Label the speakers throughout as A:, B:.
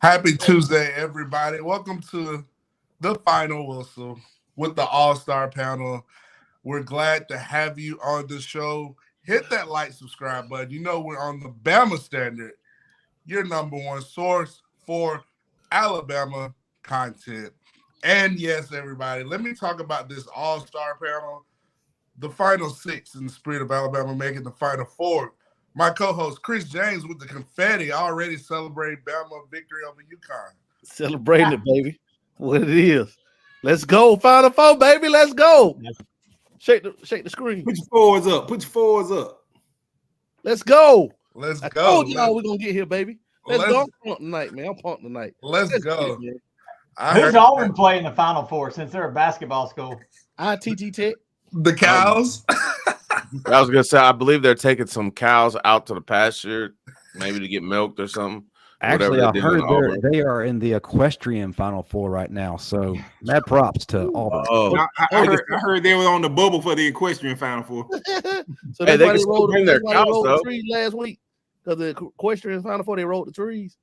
A: Happy Tuesday, everybody. Welcome to the final whistle with the All-Star panel. We're glad to have you on the show. Hit that like, subscribe button. You know we're on the Bama Standard, your number one source for Alabama content. And yes, everybody, let me talk about this All-Star panel. The final six in the spirit of Alabama making the final four. My co-host, Chris James, with the confetti, already celebrating Bama victory over UConn.
B: Celebrating it, baby. What it is. Let's go. Final four, baby. Let's go. Shake the screen.
C: Put your forwards up.
B: Let's go.
A: Let's
B: I
A: go.
B: told y'all we're going to get here, baby. Let's go. I'm pumped tonight, man. I'm pumped tonight.
A: Let's go.
D: Who's Auburn play in the Final Four since they're a basketball school?
B: ITT Tech.
A: The Cows.
E: I was gonna say, I believe they're taking some cows out to the pasture, maybe to get milked or something.
F: Actually, I heard they are in the equestrian Final Four right now. So mad props to Auburn.
C: I heard they were on the bubble for the equestrian Final Four.
B: So hey, they can still bring their cows the trees last week because the equestrian Final Four they rolled the trees.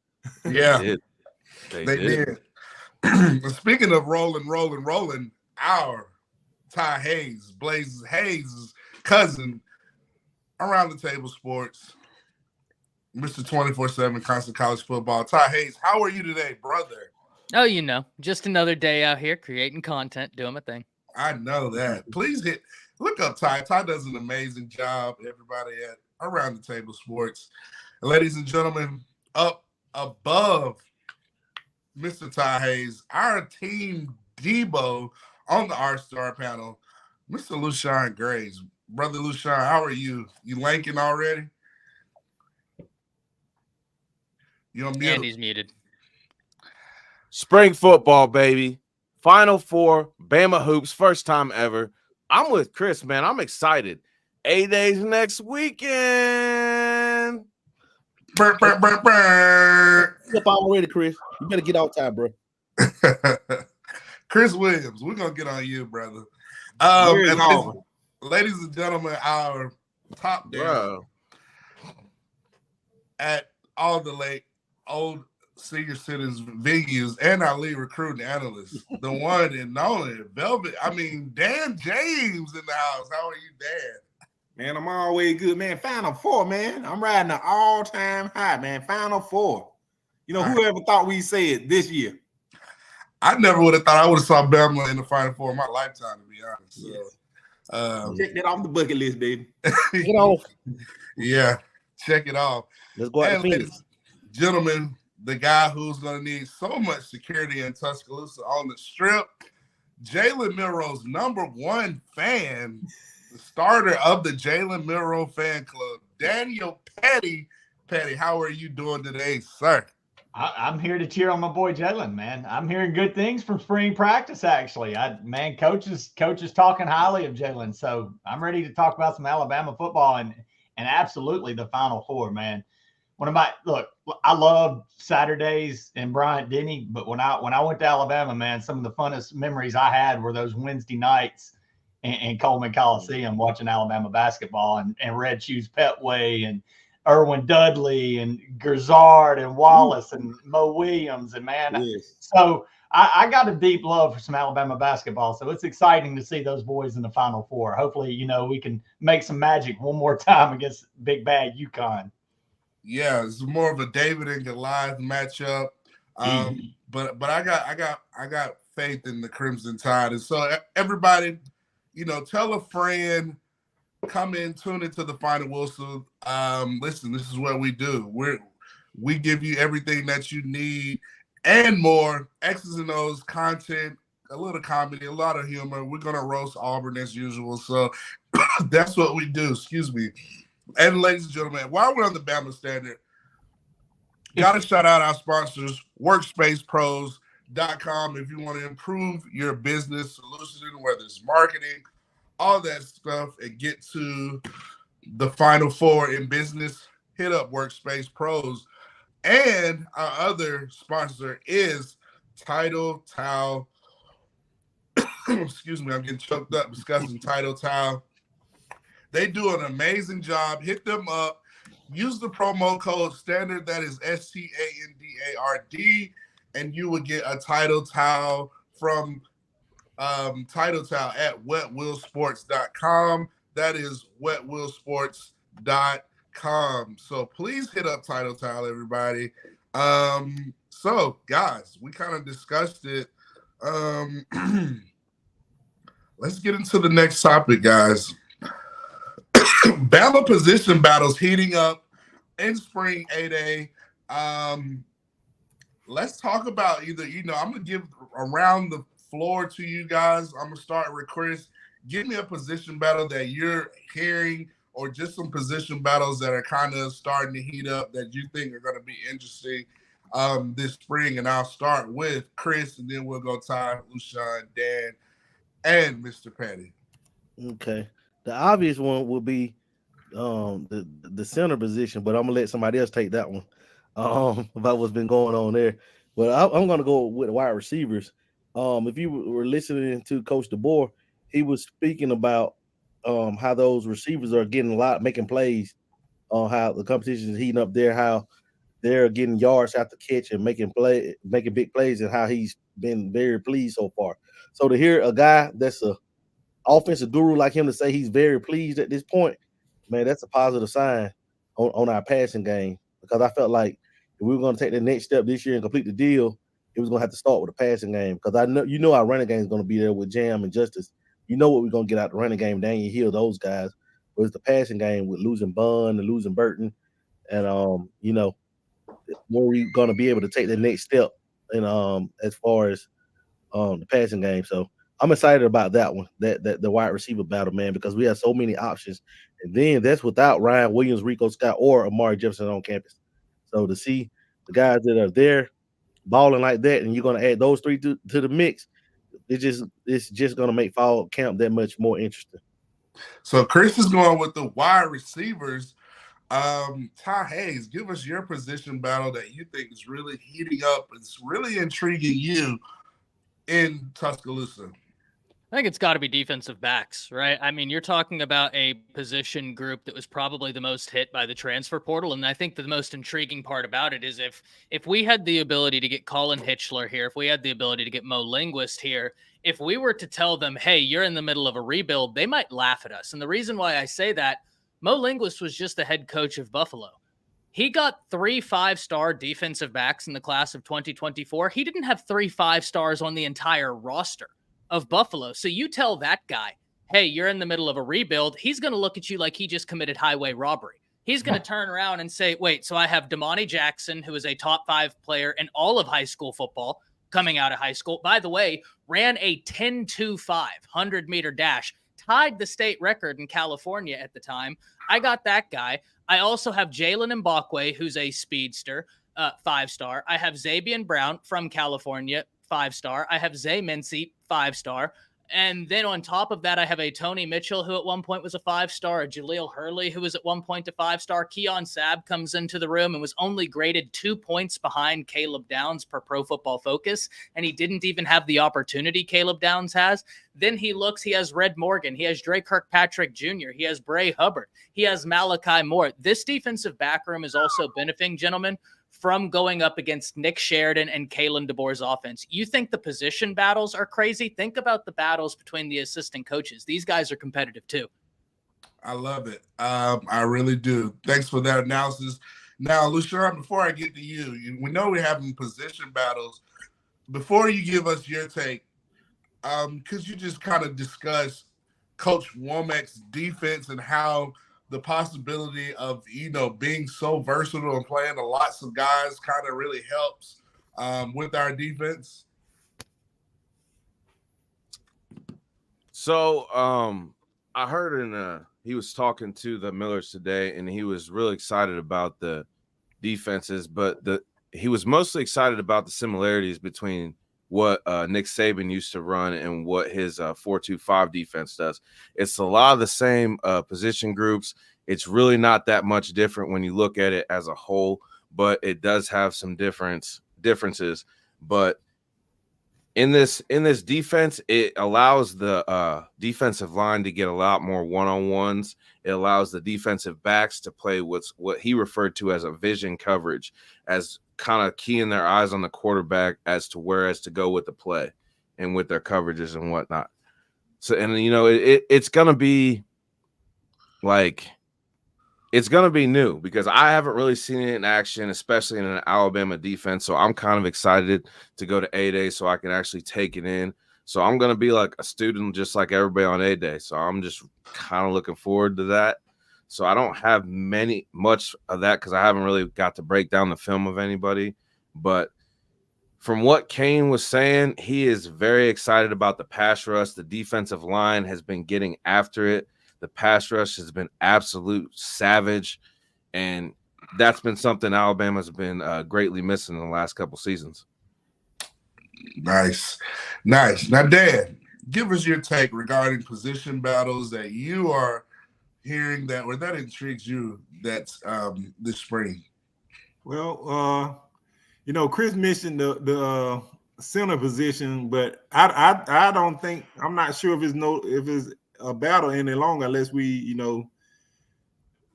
A: Yeah, they did. Speaking of rolling, our Ty Hayes, Blaze Hayes' cousin, Around the Table Sports, Mr. 24/7 Constant College Football. Ty Hayes, how are you today, brother?
G: Oh, you know, just another day out here creating content, doing my thing.
A: I know that. Please look up Ty. Ty does an amazing job, everybody at Around the Table Sports. And ladies and gentlemen, up above Mr. Ty Hayes, our team Debo on the R-Star panel, Mr. Lushawn Graves. Brother Lushawn, how are you? You lanking already? You're muted.
G: Andy's muted.
E: Spring football, baby. Final Four, Bama Hoops, first time ever. I'm with Chris, man. I'm excited. 8 days next weekend.
A: Up
B: already, Chris. You better get out time, bro.
A: Chris Williams, we're going to get on you, brother. Ladies and gentlemen, our top down at all the old senior citizens venues and our lead recruiting analyst, the one and only Dan James in the house. How are you, Dan?
C: Man, I'm always good, man. Final Four, man. I'm riding an all-time high, man. Final Four. You know, whoever thought we'd say it this year?
A: I never would have thought I would have saw Bama in the Final Four in my lifetime, to be honest. So,
C: check that off the bucket list, baby.
B: Check it off.
A: Yeah, check it off.
B: Let's go out
A: ladies and gentlemen, the guy who's going to need so much security in Tuscaloosa on the strip, Jalen Milroe's number one fan, the starter of the Jalen Milroe fan club, Daniel Petty. Petty, how are you doing today, sir?
D: I'm here to cheer on my boy Jalen, man. I'm hearing good things from spring practice, actually. Coach is talking highly of Jalen, so I'm ready to talk about some Alabama football and absolutely the Final Four, man. I love Saturdays in Bryant-Denny, but when I went to Alabama, man, some of the funnest memories I had were those Wednesday nights in Coleman Coliseum watching Alabama basketball and Red Shoes Petway and Irwin Dudley and Gerzard and Wallace and Mo Williams. And, man, so I got a deep love for some Alabama basketball. So it's exciting to see those boys in the Final Four. Hopefully, we can make some magic one more time against big bad UConn.
A: Yeah, it's more of a David and Goliath matchup. But I got faith in the Crimson Tide. And so everybody, tell a friend, come in, tune into the Final Whistle. Listen, this is what we do. We give you everything that you need and more. X's and O's content, a little comedy, a lot of humor. We're gonna roast Auburn as usual. So that's what we do. Excuse me. And ladies and gentlemen, while we're on the Bama Standard, gotta shout out our sponsors, WorkspacePros.com. If you want to improve your business solution, whether it's marketing, all that stuff, and get to the Final Four in business, hit up Workspace Pros. And our other sponsor is Title Towel. Excuse me, I'm getting choked up discussing Title Towel. They do an amazing job. Hit them up. use the promo code standard, that is STANDARD, and you will get a title towel from Title Towel at wetwillsports.com. That is wetwillsports.com. So please hit up Title Towel, everybody. So guys, we kind of discussed it. Let's get into the next topic, guys. Bama position battles heating up in spring 8A. Let's talk about either, I'm going to give around the floor to you guys. I'm going to start with Chris. Give me a position battle that you're hearing, or just some position battles that are kind of starting to heat up that you think are going to be interesting this spring. And I'll start with Chris, and then we'll go Ty, Lushan, Dan, and Mr. Petty.
B: Okay. The obvious one will be the center position, but I'm gonna let somebody else take that one about what's been going on there. But I'm gonna go with the wide receivers. If you were listening to Coach DeBoer, he was speaking about how those receivers are getting a lot, making plays, how the competition is heating up there, how they're getting yards after catch and making big plays, and how he's been very pleased so far. So to hear a guy that's a offensive guru like him to say he's very pleased at this point, man, that's a positive sign on our passing game, because I felt like if we were going to take the next step this year and complete the deal, it was going to have to start with the passing game, because I know our running game is going to be there with Jam and Justice. You know what we're going to get out the running game, Daniel Hill, those guys. But it's the passing game with losing Bun and losing Burton, and where we going to be able to take the next step and as far as the passing game. So I'm excited about that one, that the wide receiver battle, man, because we have so many options. And then that's without Ryan Williams, Rico Scott, or Amari Jefferson on campus. So to see the guys that are there balling like that, and you're going to add those three to the mix, it's just going to make fall camp that much more interesting.
A: So Chris is going with the wide receivers. Ty Hayes, give us your position battle that you think is really heating up. It's really intriguing you in Tuscaloosa.
G: I think it's got to be defensive backs, right? I mean, you're talking about a position group that was probably the most hit by the transfer portal. And I think the most intriguing part about it is if we had the ability to get Colin Hitchler here, if we had the ability to get Mo Linguist here, if we were to tell them, hey, you're in the middle of a rebuild, they might laugh at us. And the reason why I say that, Mo Linguist was just the head coach of Buffalo. He got 3 5-star defensive backs in the class of 2024. He didn't have 3 5-stars on the entire roster of Buffalo. So you tell that guy, hey, you're in the middle of a rebuild. He's going to look at you like he just committed highway robbery. He's going to turn around and say, wait, so I have Damani Jackson, who is a top 5 player in all of high school football, coming out of high school. By the way, ran a 10.25 100-meter dash, tied the state record in California at the time. I got that guy. I also have Jalen Mbakwe, who's a speedster, 5-star. I have Zabian Brown from California, 5-star. I have Zay Mincy, 5-star. And then on top of that, I have a Tony Mitchell, who at one point was a 5-star, a Jaleel Hurley, who was at one point a 5-star. Keon Sabb comes into the room and was only graded 2 points behind Caleb Downs per Pro Football Focus, and he didn't even have the opportunity Caleb Downs has. Then he has Red Morgan, he has Dre Kirkpatrick Jr., he has Bray Hubbard, he has Malachi Moore. This defensive back room is also benefiting, gentlemen, from going up against Nick Sheridan and Kalen DeBoer's offense. You think the position battles are crazy? Think about the battles between the assistant coaches. These guys are competitive too.
A: I love it. I really do. Thanks for that analysis. Now, Lushan, before I get to you, we know we're having position battles. Before you give us your take, could you just kind of discuss Coach Womack's defense and how the possibility of, being so versatile and playing to lots of guys kind of really helps with our defense?
E: So I heard he was talking to the Millers today, and he was really excited about the defenses, but he was mostly excited about the similarities between what Nick Saban used to run and what his 4-2-5 defense does. It's a lot of the same position groups. It's really not that much different when you look at it as a whole, but it does have some differences. But in this defense, it allows the defensive line to get a lot more one-on-ones. It allows the defensive backs to play what he referred to as a vision coverage, as kind of keying their eyes on the quarterback as to where to go with the play and with their coverages and whatnot. So, and it's gonna be like, it's going to be new because I haven't really seen it in action, especially in an Alabama defense. So I'm kind of excited to go to A-Day so I can actually take it in. So I'm going to be like a student just like everybody on A-Day. So I'm just kind of looking forward to that. So I don't have much of that because I haven't really got to break down the film of anybody. But from what Kane was saying, he is very excited about the pass rush. The defensive line has been getting after it. The pass rush has been absolute savage, and that's been something Alabama's been greatly missing in the last couple seasons.
A: Nice. Now, Dan, give us your take regarding position battles that you are hearing that intrigues you that's this spring.
C: Well, Chris mentioned the center position, but I don't think, I'm not sure if it's a battle any longer unless we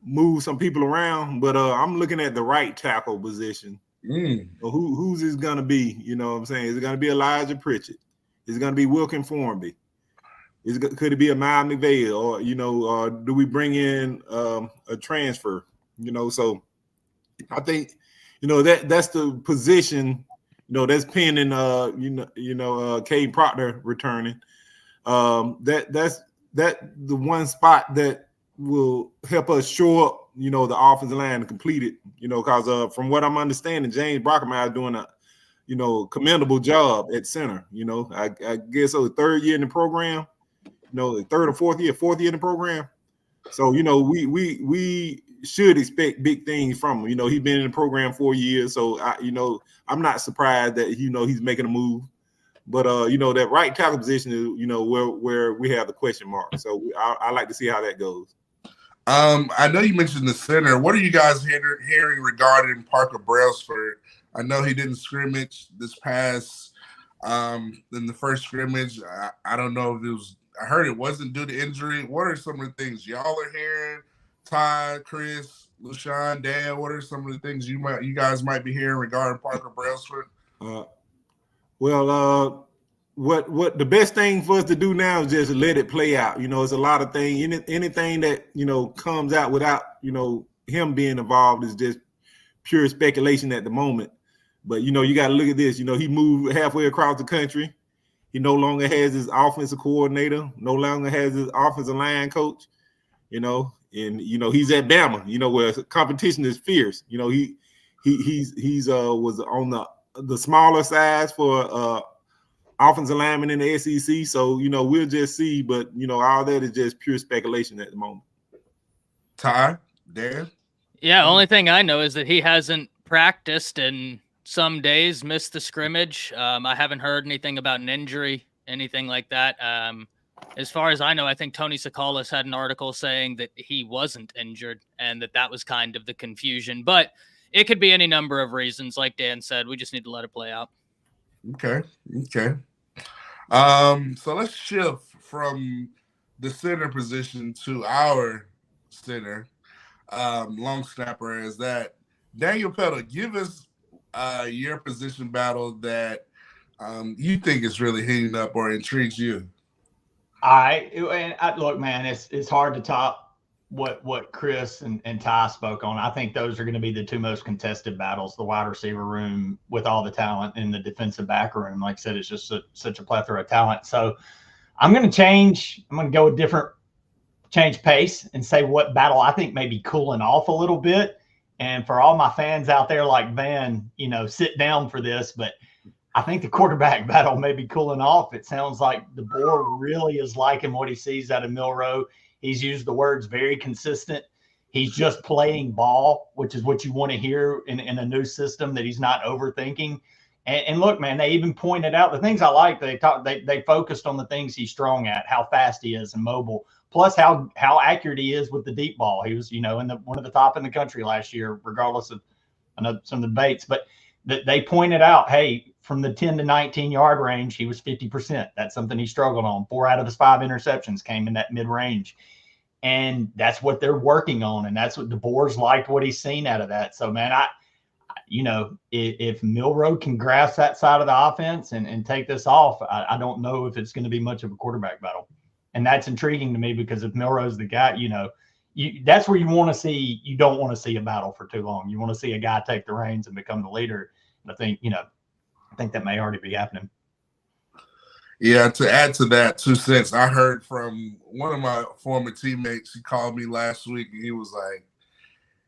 C: move some people around. But I'm looking at the right tackle position. Who's it gonna be? You know what I'm saying? Is it gonna be Elijah Pritchett? Is it gonna be Wilkin Formby? Could it be a Miles McVay? Or do we bring in a transfer? So I think that's the position that's pending Cade Proctor returning. That's the one spot that will help us shore up, the offensive line to complete it, because from what I'm understanding, James Brockermeyer is doing a, commendable job at center. I guess so. Third year in the program, the third or fourth year in the program. So, we should expect big things from him. He's been in the program 4 years. So, I'm not surprised that, he's making a move. But that right tackle position is where we have the question mark. So I like to see how that goes.
A: I know you mentioned the center. What are you guys hearing regarding Parker Brailsford? I know he didn't scrimmage this past in the first scrimmage. I don't know if it was. I heard it wasn't due to injury. What are some of the things y'all are hearing? Ty, Chris, LaShawn, Dan. What are some of the things you guys might be hearing regarding Parker Brailsford?
C: Well, what the best thing for us to do now is just let it play out. It's a lot of things. Anything that comes out without him being involved is just pure speculation at the moment. But you got to look at this. He moved halfway across the country. He no longer has his offensive coordinator. No longer has his offensive line coach. And he's at Bama. Where competition is fierce. He's was on the smaller size for offensive lineman in the SEC. So, we'll just see. But, all that is just pure speculation at the moment.
A: Ty, Dan?
G: Yeah, only thing I know is that he hasn't practiced in some days, missed the scrimmage. I haven't heard anything about an injury, anything like that. As far as I know, I think Tony Sakalas had an article saying that he wasn't injured and that was kind of the confusion. But it could be any number of reasons. Like Dan said, we just need to let it play out.
A: Okay. So let's shift from the center position to our center, long snapper, is that Daniel Pettle. Give us your position battle that you think is really heating up or intrigues you.
D: Look, man, it's hard to top what Chris and Ty spoke on. I think those are going to be the two most contested battles, the wide receiver room with all the talent and the defensive back room. Like I said, it's just such a plethora of talent. So I'm going to change. I'm going to go a different change pace and say what battle I think may be cooling off a little bit. And for all my fans out there like Van, sit down for this, but I think the quarterback battle may be cooling off. It sounds like the board really is liking what he sees out of Milroe. He's used the words very consistent. He's just playing ball, which is what you want to hear in a new system, that he's not overthinking. And look, man, they even pointed out the things I like. They focused on the things he's strong at, how fast he is and mobile, plus how accurate he is with the deep ball. He was, one of the top in the country last year, regardless of some of the debates. But they pointed out, hey, from the 10 to 19-yard range, he was 50%. That's something he struggled on. 4 out of his 5 interceptions came in that mid-range. And that's what they're working on. And that's what DeBoer's liked what he's seen out of that. So, man, if Milroe can grasp that side of the offense and take this off, I don't know if it's going to be much of a quarterback battle. And that's intriguing to me because if Milroe's the guy, that's where you want to see, you don't want to see a battle for too long. You want to see a guy take the reins and become the leader. And I think that may already be happening.
A: Yeah, to add to that, 2 cents, I heard from one of my former teammates. He called me last week and he was like,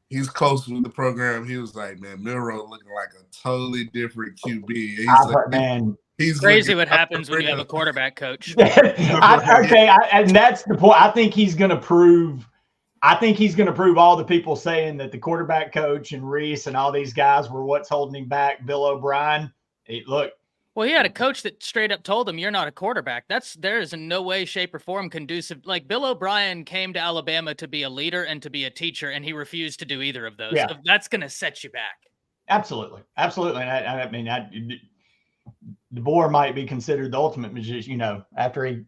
A: he's close with the program. He was like, man, Milroe looking like a totally different QB. He's
G: crazy what happens when you have a quarterback coach.
D: And that's the point. I think he's going to prove all the people saying that the quarterback coach and Reese and all these guys were what's holding him back. Bill O'Brien,
G: well, he had a coach that straight up told him, you're not a quarterback. There is in no way, shape, or form conducive. Like, Bill O'Brien came to Alabama to be a leader and to be a teacher, and he refused to do either of those.
D: Yeah.
G: So that's going to set you back.
D: Absolutely. And DeBoer might be considered the ultimate magician, after he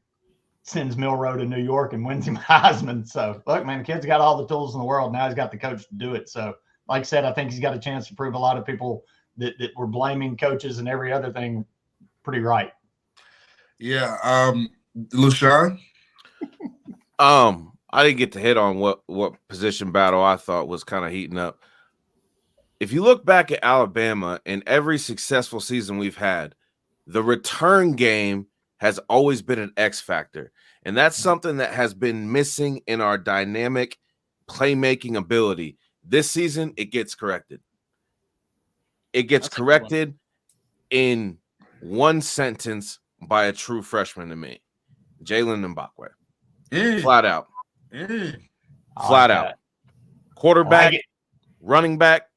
D: sends Milroe to New York and wins him Heisman. So, look, man, the kid's got all the tools in the world. Now he's got the coach to do it. So, like I said, I think he's got a chance to prove a lot of people that were blaming coaches and every other thing pretty right.
A: Yeah. LaShawn?
E: I didn't get to hit on what position battle I thought was kind of heating up. If you look back at Alabama in every successful season we've had, the return game has always been an X factor. And that's something that has been missing in our dynamic playmaking ability. This season, it gets corrected. It gets corrected in one sentence by a true freshman to me, Jalen Mbakwe. Flat out. Flat out. Quarterback, running back,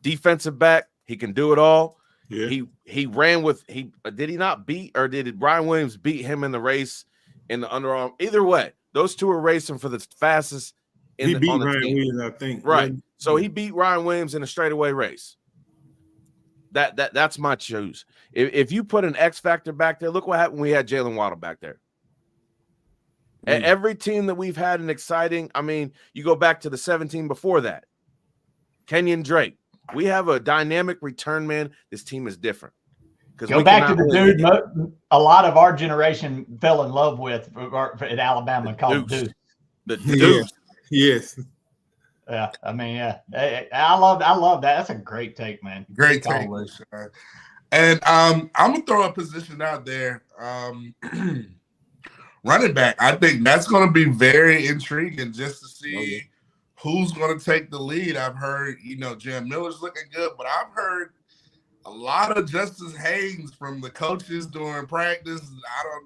E: defensive back. He can do it all. Yeah. He ran with did he not beat, or did Ryan Williams beat him in the race in the underarm? Either way, those two are racing for the fastest
C: on the Ryan team. Williams, I think.
E: Right. So he beat Ryan Williams in a straightaway race. That's my choose. If you put an X factor back there, look what happened when we had Jalen Waddle back there. Every team that we've had an exciting, you go back to the 17 before that. Kenyon Drake. We have a dynamic return man. This team is different.
D: Go back to the dude a lot of our generation fell in love with at Alabama called Deuce.
E: The Deuce.
C: Yes.
D: Yeah, I love that. That's a great take, man.
A: Great take. And I'm gonna throw a position out there. Running back. I think that's gonna be very intriguing just to see who's gonna take the lead. I've heard, Jam Miller's looking good, but I've heard a lot of Justice Haynes from the coaches during practice.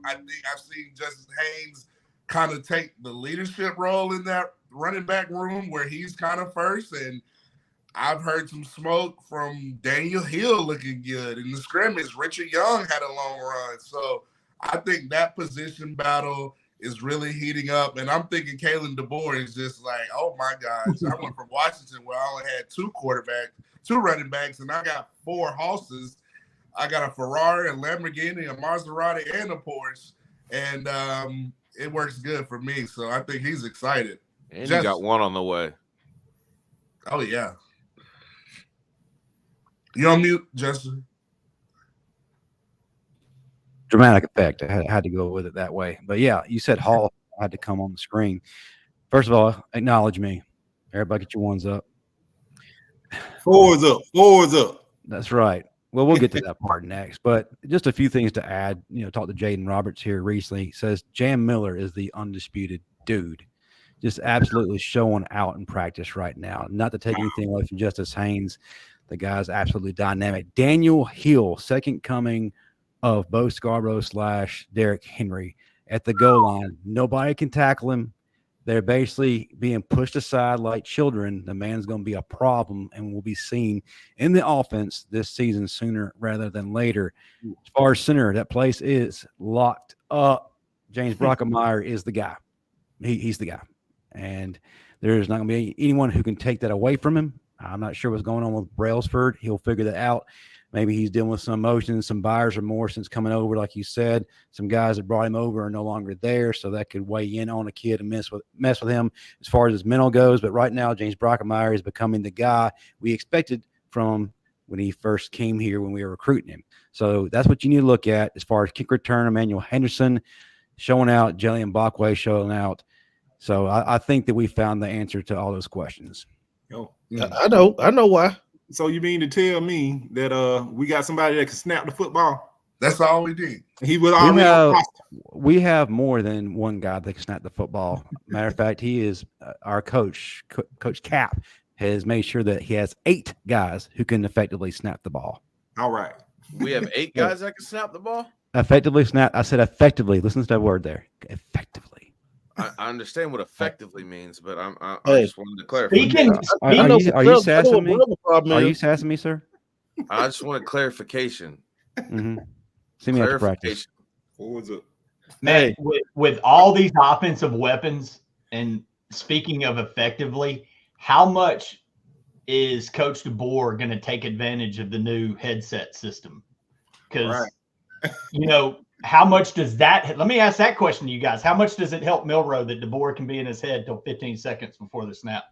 A: I think I've seen Justice Haynes kind of take the leadership role in that running back room where he's kind of first. And I've heard some smoke from Daniel Hill looking good in the scrimmage. Richard Young had a long run. So I think that position battle is really heating up. And I'm thinking Kalen DeBoer is just like, oh my gosh, I went from Washington where I only had 2 running backs, and I got 4 horses. I got a Ferrari, a Lamborghini, a Maserati, and a Porsche. And it works good for me. So I think he's excited.
E: And you got one on the way.
A: Oh, yeah. You on mute, Justin?
F: Dramatic effect. I had to go with it that way. But, yeah, you said Hall had to come on the screen. First of all, acknowledge me. Everybody get your ones up.
C: Fours up.
F: That's right. Well, we'll get to that part next. But just a few things to add. Talked to Jaden Roberts here recently. He says Jam Miller is the undisputed dude. Just absolutely showing out in practice right now. Not to take anything away from Justice Haynes. The guy's absolutely dynamic. Daniel Hill, second coming of Bo Scarborough / Derrick Henry at the goal line. Nobody can tackle him. They're basically being pushed aside like children. The man's going to be a problem and will be seen in the offense this season sooner rather than later. As far as center, that place is locked up. James Brockermeyer is the guy. He's the guy. And there's not going to be anyone who can take that away from him. I'm not sure what's going on with Brailsford. He'll figure that out. Maybe he's dealing with some emotions, some buyer's remorse since coming over, like you said. Some guys that brought him over are no longer there, so that could weigh in on a kid and mess with him as far as his mental goes. But right now, James Brockermeyer is becoming the guy we expected from when he first came here when we were recruiting him. So that's what you need to look at as far as kick return. Emmanuel Henderson showing out, Jalen Bakwe showing out. So I think that we found the answer to all those questions.
B: I know why.
C: So you mean to tell me that we got somebody that can snap the football?
A: That's all we did.
C: He was already
F: we have more than one guy that can snap the football. Matter of fact, he is our coach. Coach Cap has made sure that he has 8 guys who can effectively snap the ball.
C: All right.
E: We have 8 guys that can snap the ball?
F: Effectively snap. I said effectively. Listen to that word there. Effectively.
E: I understand what effectively means, but I
B: Hey,
E: just wanted to clarify.
F: Are you sassing me? Are you sassing me, sir?
E: I just want a clarification.
F: Mm-hmm. See me after practice.
C: What was it?
D: Man, with all these offensive weapons, and speaking of effectively, how much is Coach DeBoer going to take advantage of the new headset system? Because, how much does that – let me ask that question to you guys. How much does it help Milroe that DeBoer can be in his head till 15 seconds before the snap?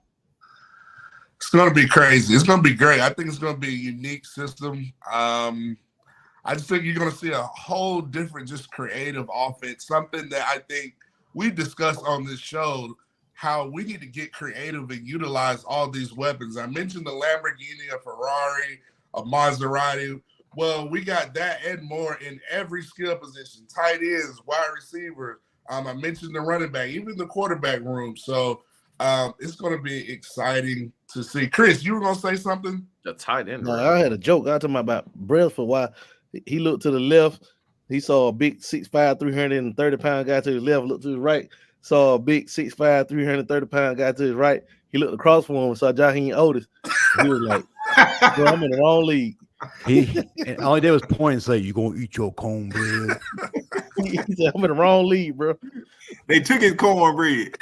A: It's going to be crazy. It's going to be great. I think it's going to be a unique system. I just think you're going to see a whole different, just creative offense, something that I think we discussed on this show, how we need to get creative and utilize all these weapons. I mentioned the Lamborghini, a Ferrari, a Maserati. Well, we got that and more in every skill position, tight ends, wide receivers. I mentioned the running back, even the quarterback room. So it's going to be exciting to see. Chris, you were going to say something?
E: The tight end.
B: No, I had a joke. I was talking about Brailsford. Why he looked to the left, he saw a big 6'5", 330-pound guy to his left. Looked to his right, saw a big 6'5", 330-pound guy to his right. He looked across from him, saw Jihaad Otis. He was like, "Bro, I'm in the wrong league."
F: All he did was point and say, "You gonna eat your cornbread?"
B: He said, "I'm in the wrong league, bro."
C: They took his cornbread.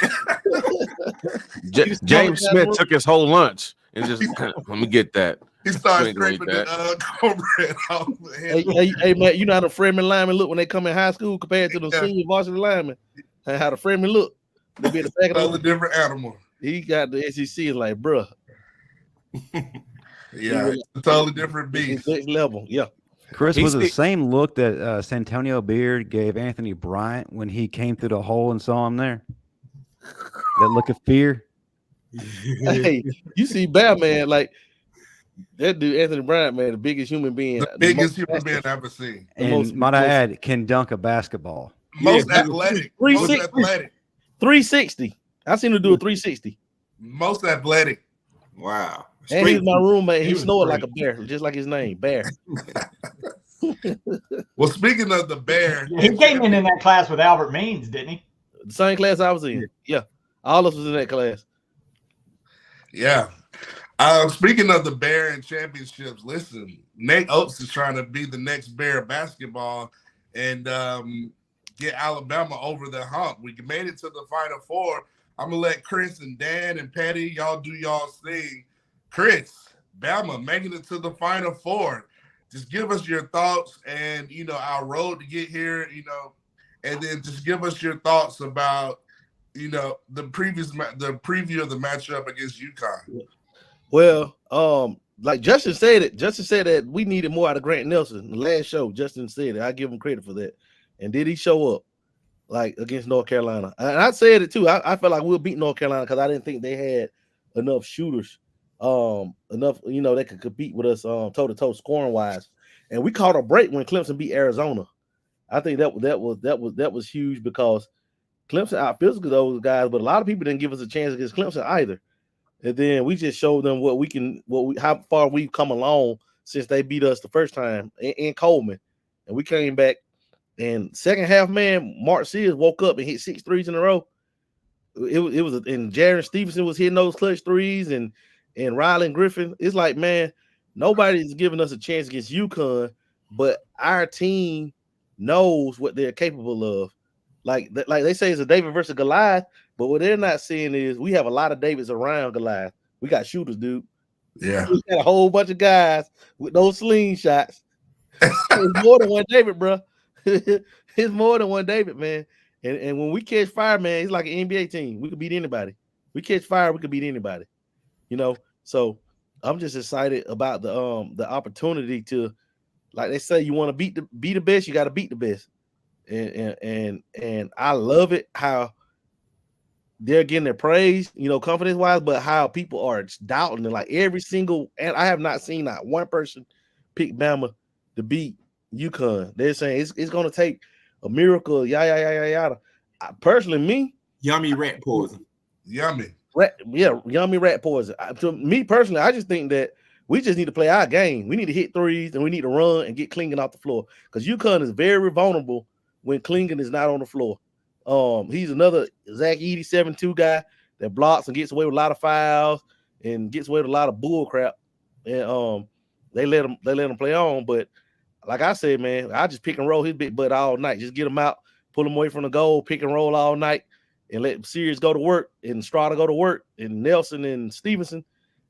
E: James Smith took his whole lunch and just let me get that.
A: He started scraping the cornbread off the head.
B: Hey, man, you know how the freshman linemen look when they come in high school compared to the senior varsity linemen? And how the freshmen look. They be in the back
A: of the different animal.
B: He got the SEC like, bro.
A: Yeah, it's a totally different beast.
B: Next level, yeah.
F: Chris, was the same look that Santonio Beard gave Anthony Bryant when he came through the hole and saw him there? That look of fear?
B: Hey, you see Batman, like, that dude, Anthony Bryant, man, the biggest human being.
A: The biggest human being I've ever seen.
F: And might I add, can dunk a basketball.
A: Most athletic.
B: 360. I seen him do a 360.
A: Most athletic.
C: Wow.
B: And he's my roommate. He snored like a bear, just like his name, Bear.
A: Well, speaking of the Bear.
D: He came in that class with Albert Means, didn't he?
B: The same class I was in. Yeah. All of us was in that class.
A: Yeah. Speaking of the Bear and championships, listen, Nate Oats is trying to be the next Bear basketball and get Alabama over the hump. We made it to the Final Four. I'm going to let Chris and Dan and Patty, y'all do y'all's thing. Chris, Bama making it to the Final Four. Just give us your thoughts and, our road to get here, and then just give us your thoughts about, the preview of the matchup against UConn.
B: Well, like Justin said it. Justin said that we needed more out of Grant Nelson. The last show, Justin said it. I give him credit for that. And did he show up like against North Carolina? And I said it too. I felt like we'll beat North Carolina because I didn't think they had enough shooters, enough, they could compete with us toe-to-toe scoring wise. And we caught a break when Clemson beat Arizona. I think that was huge because Clemson out physical those guys, but a lot of people didn't give us a chance against Clemson either. And then we just showed them how far we've come along since they beat us the first time in Coleman. And we came back, and second half, man, Mark Sears woke up and hit 6 threes in a row. It was and Jaron Stevenson was hitting those clutch threes, and Rylan Griffin. It's like, man, nobody's giving us a chance against UConn, but our team knows what they're capable of. Like they say, it's a David versus Goliath, but what they're not seeing is we have a lot of Davids around Goliath. We got shooters, dude.
A: Yeah.
B: We had a whole bunch of guys with those slingshots. It's more than one David, bro. It's more than one David, man. And when we catch fire, man, it's like an NBA team. We could beat anybody. We catch fire, we could beat anybody. You know, so I'm just excited about the opportunity to, like they say, you want to be the best, you got to beat the best. And I love it how they're getting their praise, you know, confidence wise, but how people are doubting it. Like every single, and I have not seen not one person pick Bama to beat UConn. They're saying it's going to take a miracle. Yada. Personally, me,
C: Yummy rat poison.
A: Yummy.
B: Yummy rat poison. To me personally, I just think that we just need to play our game. We need to hit threes and we need to run and get Klingon off the floor because UConn is very vulnerable when Klingon is not on the floor. He's another Zach Edey 7'2" guy that blocks and gets away with a lot of fouls and gets away with a lot of bull crap. And they let him play on. But like I said, man, I just pick and roll his big butt all night. Just get him out, pull him away from the goal, pick and roll all night, and let Sears go to work and Strada go to work and Nelson and Stevenson.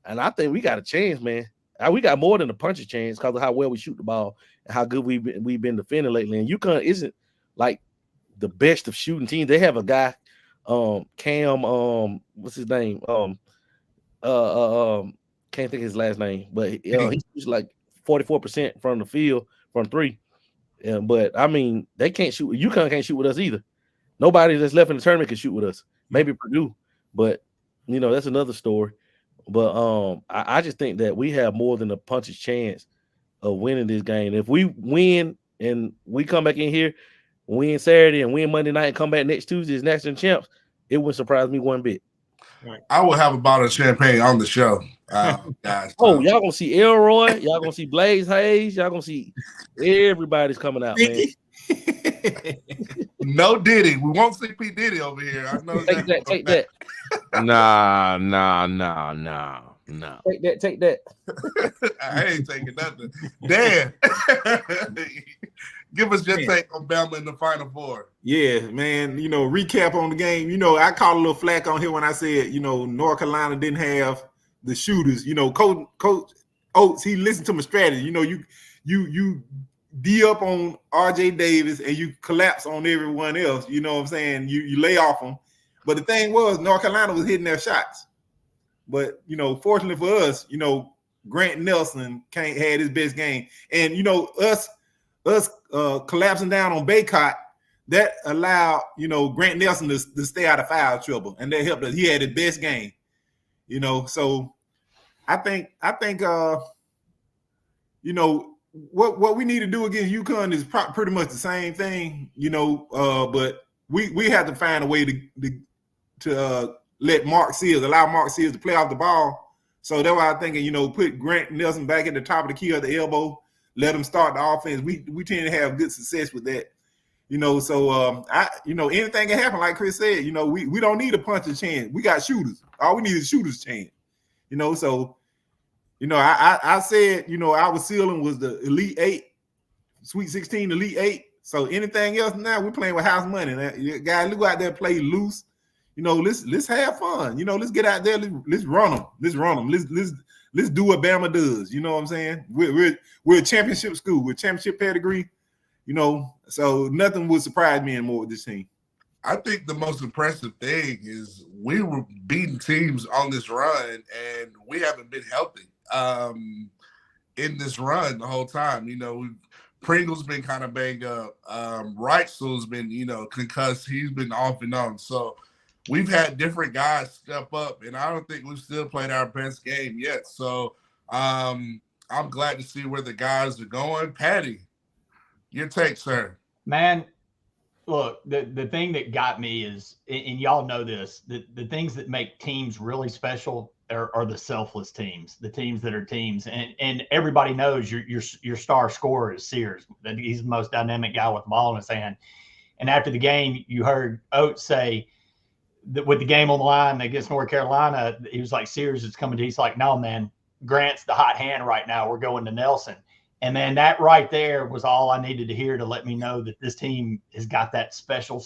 B: And I think we got a chance, man. We got more than a punch chance because of how well we shoot the ball and how good we've been defending lately. And UConn isn't like the best of shooting teams. They have a guy, Cam, what's his name? Can't think of his last name, but he's like 44% from the field from three. But I mean, they can't shoot. UConn can't shoot with us either. Nobody that's left in the tournament can shoot with us. Maybe Purdue, but you know that's another story. But I just think that we have more than a puncher's chance of winning this game. If we win and we come back in here, win Saturday and win Monday night and come back next Tuesday as national champs, it wouldn't surprise me one bit.
A: I will have a bottle of champagne on the show, guys.
B: Oh, y'all gonna see Elroy, y'all gonna see Blaze Hayes, y'all gonna see everybody's coming out, man.
A: No Diddy. We won't see P. Diddy over here. I know
B: Take that.
E: Nah.
B: Take that.
A: I ain't taking nothing. Dan, give us your take on Bama in the Final Four.
C: Yeah, man. You know, recap on the game. You know, I caught a little flack on here when I said, you know, North Carolina didn't have the shooters. You know, Coach Oats, he listened to my strategy. You know, you D up on RJ Davis and you collapse on everyone else. You know what I'm saying? You lay off them. But the thing was, North Carolina was hitting their shots. But, you know, fortunately for us, you know, Grant Nelson had his best game. And, you know, us collapsing down on Baycott, that allowed, you know, Grant Nelson to stay out of foul trouble. And that helped us. He had his best game. You know, so I think you know, what we need to do against UConn is pretty much the same thing, you know, but we have to find a way to let allow Mark Sears to play off the ball. So that's why I'm thinking, you know, put Grant Nelson back at the top of the key of the elbow, let him start the offense. We tend to have good success with that, you know. So you know, anything can happen, like Chris said. You know, we don't need a puncher's chance. We got shooters. All we need is shooter's chance, you know. So, you know, I said, you know, our ceiling was the Elite Eight, Sweet 16, Elite Eight. So anything else now, we're playing with house money. Now, guys, let's go out there and play loose. You know, let's have fun. You know, let's get out there. Let's run them. Let's do what Bama does. You know what I'm saying? We're a championship school. We're championship pedigree. You know, so nothing would surprise me anymore with this team.
A: I think the most impressive thing is we were beating teams on this run, and we haven't been healthy in this run the whole time. You know, Pringle's been kind of banged up. Reitzel's been, you know, concussed. He's been off and on. So we've had different guys step up, and I don't think we've still played our best game yet. So I'm glad to see where the guys are going. Patty, your take, sir.
D: Man, look, the thing that got me is, and y'all know this, the things that make teams really special are the selfless teams, the teams that are teams. And everybody knows your star scorer is Sears. He's the most dynamic guy with the ball in his hand. And after the game, you heard Oats say that with the game on the line against North Carolina, he was like, Sears is coming to. He's like, no, man, Grant's the hot hand right now. We're going to Nelson. And man, that right there was all I needed to hear to let me know that this team has got that special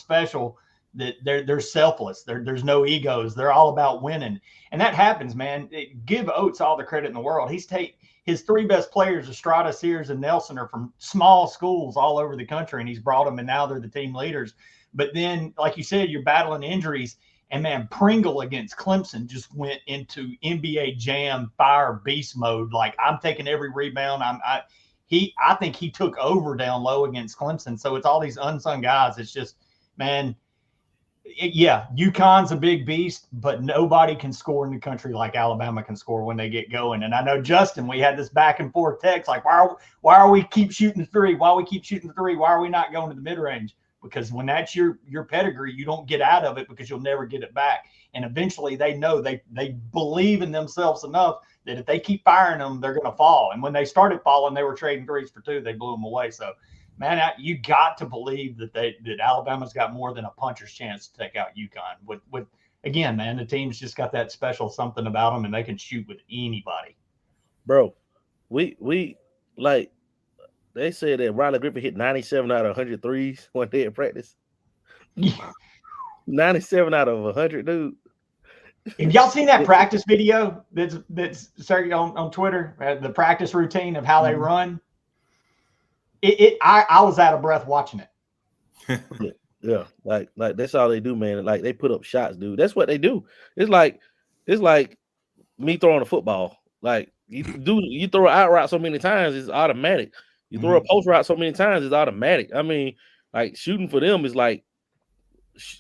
D: that they're selfless. There's no egos. They're all about winning. And that happens, man. Give Oats all the credit in the world. His three best players, Estrada, Sears, and Nelson, are from small schools all over the country, and he's brought them, and now they're the team leaders. But then, like you said, you're battling injuries. And, man, Pringle against Clemson just went into NBA Jam fire beast mode. Like, I'm taking every rebound. I think he took over down low against Clemson. So it's all these unsung guys. It's just, man, UConn's a big beast, but nobody can score in the country like Alabama can score when they get going. And I know, Justin, we had this back and forth text, like, why are we keep shooting the three? Why we keep shooting the three? Why are we not going to the mid-range? Because when that's your pedigree, you don't get out of it because you'll never get it back. And eventually they know they believe in themselves enough that if they keep firing them, they're going to fall. And when they started falling, they were trading threes for two. They blew them away. So, man, you got to believe that Alabama's got more than a puncher's chance to take out UConn. With again, man, the team's just got that special something about them, and they can shoot with anybody.
B: Bro, we like. They said that Riley Griffin hit 97 out of 100 threes one day in practice. 97 out of 100, dude.
D: Have y'all seen that practice video that's circulating on Twitter? The practice routine of how they run. I was out of breath watching it.
B: Yeah, like that's all they do, man. Like, they put up shots, dude. That's what they do. It's like me throwing a football. Like, you throw an out route so many times, it's automatic. You throw a post route so many times, it's automatic. I mean, like, shooting for them is like,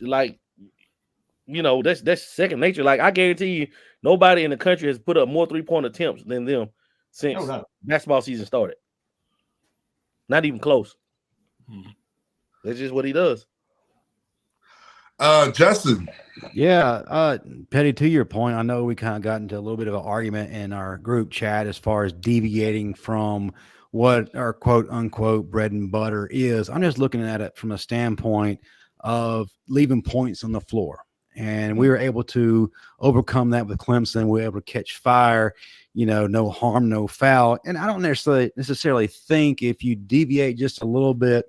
B: you know, that's second nature. Like, I guarantee you, nobody in the country has put up more 3-point attempts than them since basketball season started. Not even close. That's just what he does.
A: Justin.
F: Yeah, Petty, to your point, I know we kind of got into a little bit of an argument in our group chat as far as deviating from what our quote unquote bread and butter is. I'm just looking at it from a standpoint of leaving points on the floor. And we were able to overcome that with Clemson. We were able to catch fire, you know, no harm, no foul. And I don't necessarily think if you deviate just a little bit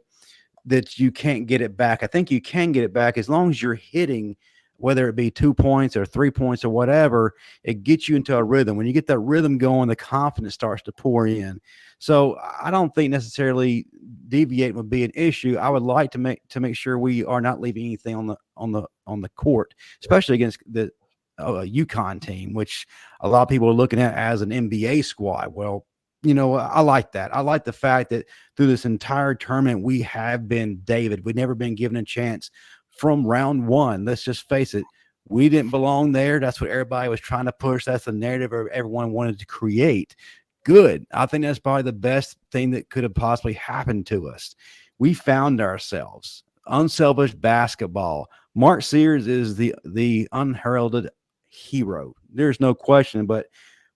F: that you can't get it back. I think you can get it back as long as you're hitting, whether it be 2 points or 3 points or whatever. It gets you into a rhythm. When you get that rhythm going, the confidence starts to pour in. So I don't think necessarily deviating would be an issue. I would like to make sure we are not leaving anything on the court, especially against the UConn team, which a lot of people are looking at as an NBA squad. Well, you know, I like that. I like the fact that through this entire tournament, we have been David. We've never been given a chance from round one. Let's just face it. We didn't belong there. That's what everybody was trying to push. That's the narrative everyone wanted to create. Good. I think that's probably the best thing that could have possibly happened to us. We found ourselves. Unselfish basketball. Mark Sears is the unheralded hero. There's no question. But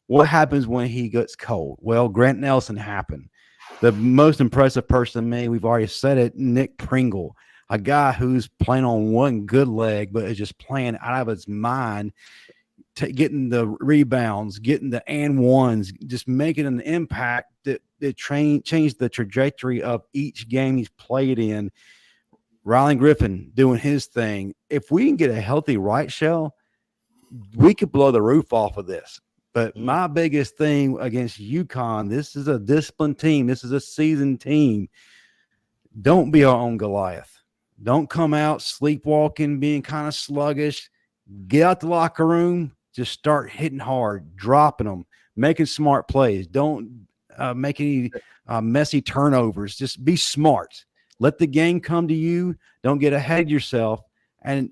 F: what happens when he gets cold? Well, Grant Nelson happened. The most impressive person to me, we've already said it, Nick Pringle, a guy who's playing on one good leg, but is just playing out of his mind, getting the rebounds, getting the and ones, just making an impact that changed the trajectory of each game he's played in. Riley Griffin doing his thing. If we can get a healthy right shell, we could blow the roof off of this. But my biggest thing against UConn, this is a disciplined team. This is a seasoned team. Don't be our own Goliath. Don't come out sleepwalking, being kind of sluggish. Get out the locker room. Just start hitting hard, dropping them, making smart plays. Don't make any messy turnovers. Just be smart. Let the game come to you. Don't get ahead of yourself, and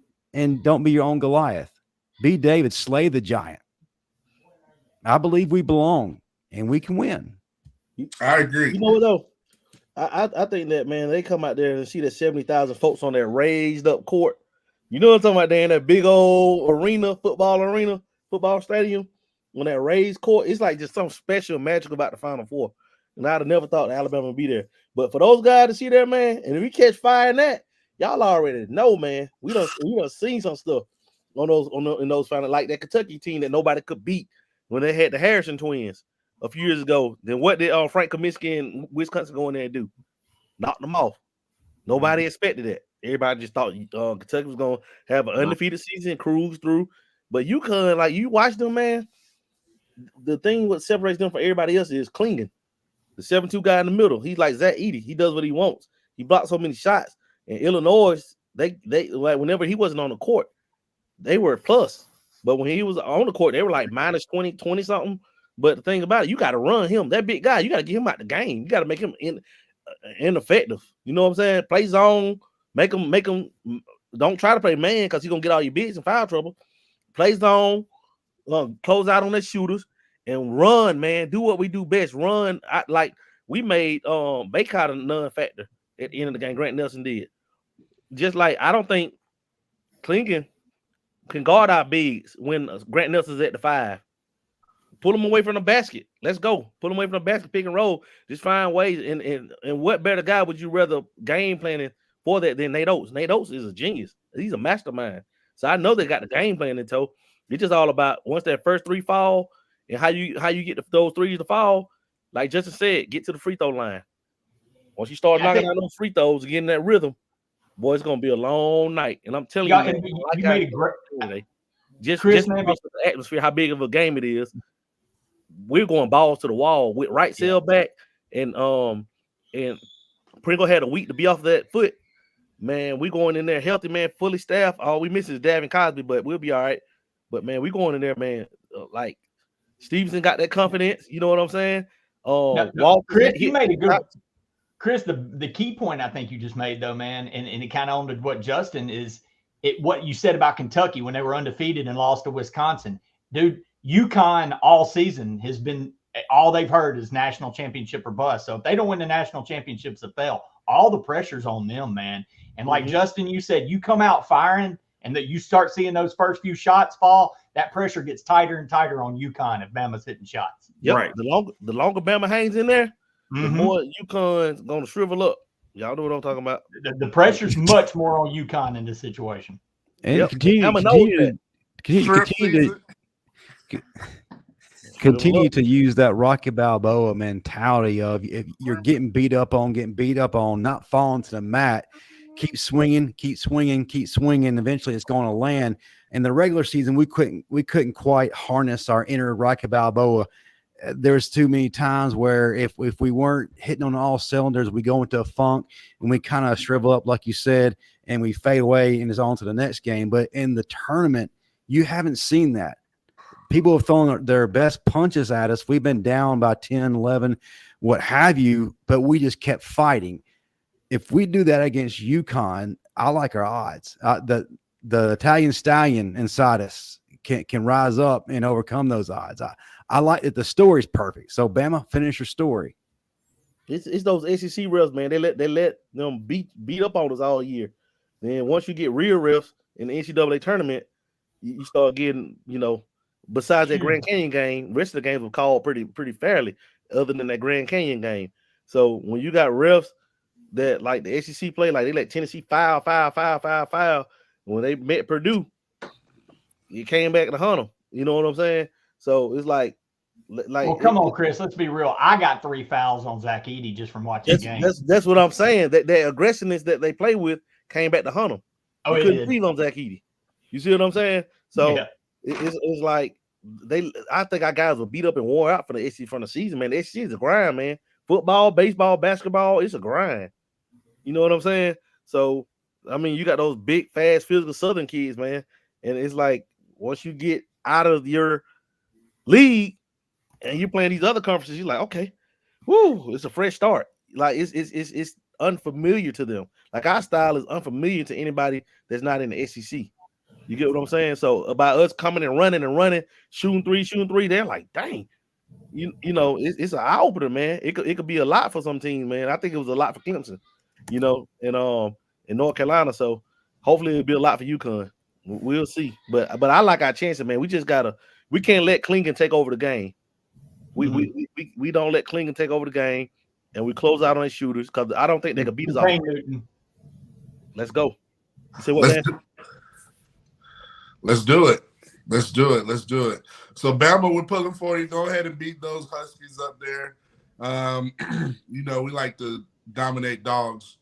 F: don't be your own Goliath. Be David. Slay the giant. I believe we belong, and we can win.
A: I agree.
B: You know what, though? I think that, man, they come out there and see that 70,000 folks on that raised up court. You know what I'm talking about? There in that big old football stadium, when that raised court, it's like just something special, magical about the Final Four. And I'd have never thought Alabama would be there. But for those guys to see there, man, and if we catch fire in that, y'all already know, man. We done seen some stuff in those final, like that Kentucky team that nobody could beat when they had the Harrison twins a few years ago. Then what did Frank Kaminsky and Wisconsin go in there and do? Knock them off. Nobody expected that. Everybody just thought Kentucky was gonna have an undefeated season, cruise through. But UConn, like you watch them, man. The thing what separates them from everybody else is clinging. The 7-2 guy in the middle, he's like Zach Edey. He does what he wants. He blocks so many shots. And Illinois, they like whenever he wasn't on the court, they were plus. But when he was on the court, they were like minus 20 something. But the thing about it, you got to run him. That big guy, you got to get him out the game. You got to make him ineffective. You know what I'm saying? Play zone, make him. Don't try to play man because he's gonna get all your bigs in foul trouble. Play zone, close out on the shooters and run, man. Do what we do best. Run. Like we made Baycott a non-factor at the end of the game. Grant Nelson did. Just like I don't think Clingan can guard our bigs when Grant Nelson's at the 5. Pull him away from the basket. Let's go. Pull him away from the basket, pick and roll. Just find ways. And what better guy would you rather game planning for that than Nate Oats? Nate Oats is a genius. He's a mastermind. So I know they got the game plan in tow. It's just all about once that first 3 fall and how you get those threes to fall. Like Justin said, get to the free throw line. Once you start knocking out those free throws and getting that rhythm, boy, it's gonna be a long night. And I'm telling you, man,
D: you made a great.
B: Just the atmosphere, how big of a game it is. We're going balls to the wall with right sail back, and Pringle had a week to be off that foot. Man, we going in there healthy, man, fully staffed. All we miss is Davin Cosby, but we'll be all right. But man, we going in there, man. Like Stevenson got that confidence. You know what I'm saying?
D: Chris, you made a good. Chris, the key point I think you just made though, man, and it kind of owned what Justin is. What you said about Kentucky when they were undefeated and lost to Wisconsin, dude. UConn all season has been all they've heard is national championship or bust. So if they don't win the national championships, they fail. All the pressure's on them, man. And like Justin, you said, you come out firing and that you start seeing those first few shots fall, that pressure gets tighter and tighter on UConn if Bama's hitting shots.
B: Yep. Right. The longer Bama hangs in there, the more UConn's gonna shrivel up. Y'all know what I'm talking about.
D: The pressure's much more on UConn in this situation.
F: And continue to use that Rocky Balboa mentality of if you're getting beat up on, not falling to the mat, keep swinging. Eventually, it's going to land. In the regular season, we couldn't quite harness our inner Rocky Balboa. There's too many times where if we weren't hitting on all cylinders, we go into a funk and we kind of shrivel up, like you said, and we fade away and it's on to the next game. But in the tournament, you haven't seen that. People have thrown their best punches at us. We've been down by 10, 11, what have you, but we just kept fighting. If we do that against UConn, I like our odds. The Italian stallion inside us can rise up and overcome those odds. I like that the story's perfect. So, Bama, finish your story.
B: It's those SEC refs, man. They let them beat up on us all year. Then once you get real refs in the NCAA tournament, you start getting, besides that Grand Canyon game, rest of the games were called pretty fairly, other than that Grand Canyon game. So when you got refs that like the SEC play, like they let Tennessee foul. When they met Purdue, you came back to hunt them. You know what I'm saying? So it's like, well,
D: come on, Chris. Let's be real. I got 3 fouls on Zach Edey just from watching the game.
B: That's what I'm saying. That aggressiveness that they play with came back to hunt them.
D: Oh,
B: you couldn't please on Zach Edey. You see what I'm saying? So
D: yeah.
B: It's like I think our guys were beat up and wore out for the SEC from the season, man. The SEC is a grind, man. Football, baseball, basketball, it's a grind. You know what I'm saying? So, I mean, you got those big, fast, physical Southern kids, man. And it's like once you get out of your league and you're playing these other conferences, you're like, okay, whoo, it's a fresh start. Like it's unfamiliar to them. Like our style is unfamiliar to anybody that's not in the SEC. You get what I'm saying? So about us coming and running, shooting three, they're like, dang, it's an eye opener, man. It could be a lot for some teams, man. I think it was a lot for Clemson, in North Carolina. So hopefully it'll be a lot for UConn. We'll see. But I like our chances, man. We can't let Clingan take over the game. We don't let Clingan take over the game, and we close out on their shooters because I don't think they can beat us off. Let's go. You say what, man?
A: Let's do it. So Bama, we're pulling for you. Go ahead and beat those Huskies up there. We like to dominate dogs.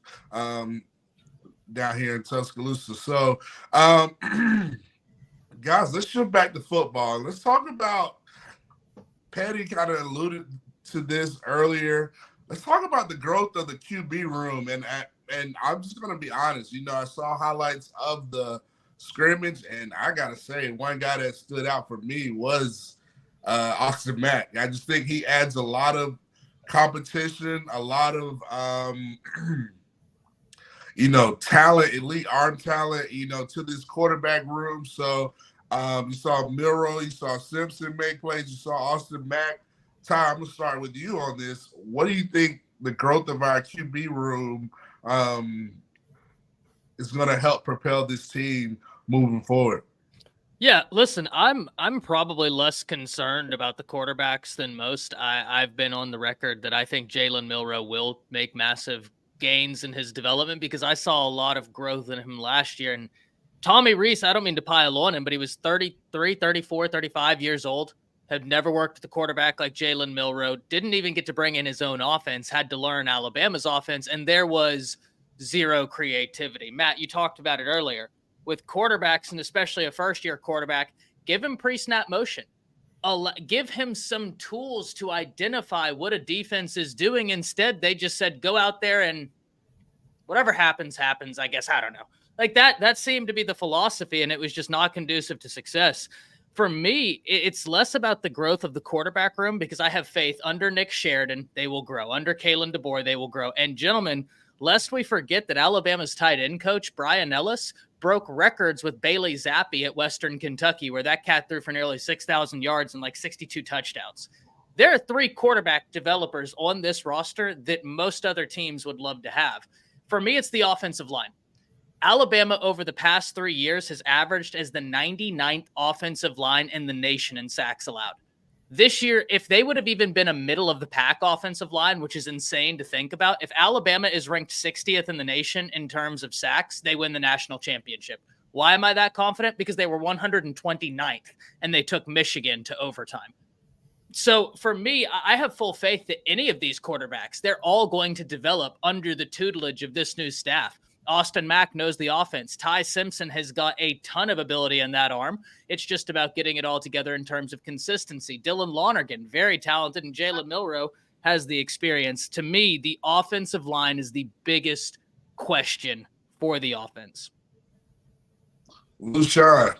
A: down here in Tuscaloosa. So, guys, let's shift back to football. Let's talk about, Petty kind of alluded to this earlier. Let's talk about the growth of the QB room. And I'm just going to be honest. I saw highlights of the scrimmage, and I got to say, one guy that stood out for me was Austin Mack. I just think he adds a lot of competition, a lot of talent, elite arm talent, to this quarterback room. So you saw Milroe, you saw Simpson make plays, you saw Austin Mack. Ty, I'm gonna start with you on this. What do you think the growth of our QB room is going to help propel this team moving forward?
G: Yeah, listen, I'm probably less concerned about the quarterbacks than most. I've been on the record that I think Jalen Milroe will make massive gains in his development because I saw a lot of growth in him last year. And Tommy Reese, I don't mean to pile on him, but he was 33, 34, 35 years old, had never worked with a quarterback like Jalen Milroe, didn't even get to bring in his own offense, had to learn Alabama's offense, and there was zero creativity. Matt, you talked about it earlier. With quarterbacks, and especially a first-year quarterback, give him pre-snap motion. Give him some tools to identify what a defense is doing. Instead, they just said, go out there and whatever happens, happens, I guess. I don't know. Like that seemed to be the philosophy, and it was just not conducive to success. For me, it's less about the growth of the quarterback room because I have faith under Nick Sheridan, they will grow. Under Kalen DeBoer, they will grow. And gentlemen, lest we forget that Alabama's tight end coach, Brian Ellis, broke records with Bailey Zappi at Western Kentucky, where that cat threw for nearly 6,000 yards and like 62 touchdowns. There are 3 quarterback developers on this roster that most other teams would love to have. For me, it's the offensive line. Alabama over the past 3 years has averaged as the 99th offensive line in the nation in sacks allowed. This year, if they would have even been a middle of the pack offensive line, which is insane to think about, if Alabama is ranked 60th in the nation in terms of sacks, they win the national championship. Why am I that confident? Because they were 129th and they took Michigan to overtime. So for me, I have full faith that any of these quarterbacks, they're all going to develop under the tutelage of this new staff. Austin Mack knows the offense. Ty Simpson has got a ton of ability in that arm. It's just about getting it all together in terms of consistency. Dylan Lonergan, very talented, and Jalen Milroe has the experience. To me, the offensive line is the biggest question for the offense.
A: Lushon.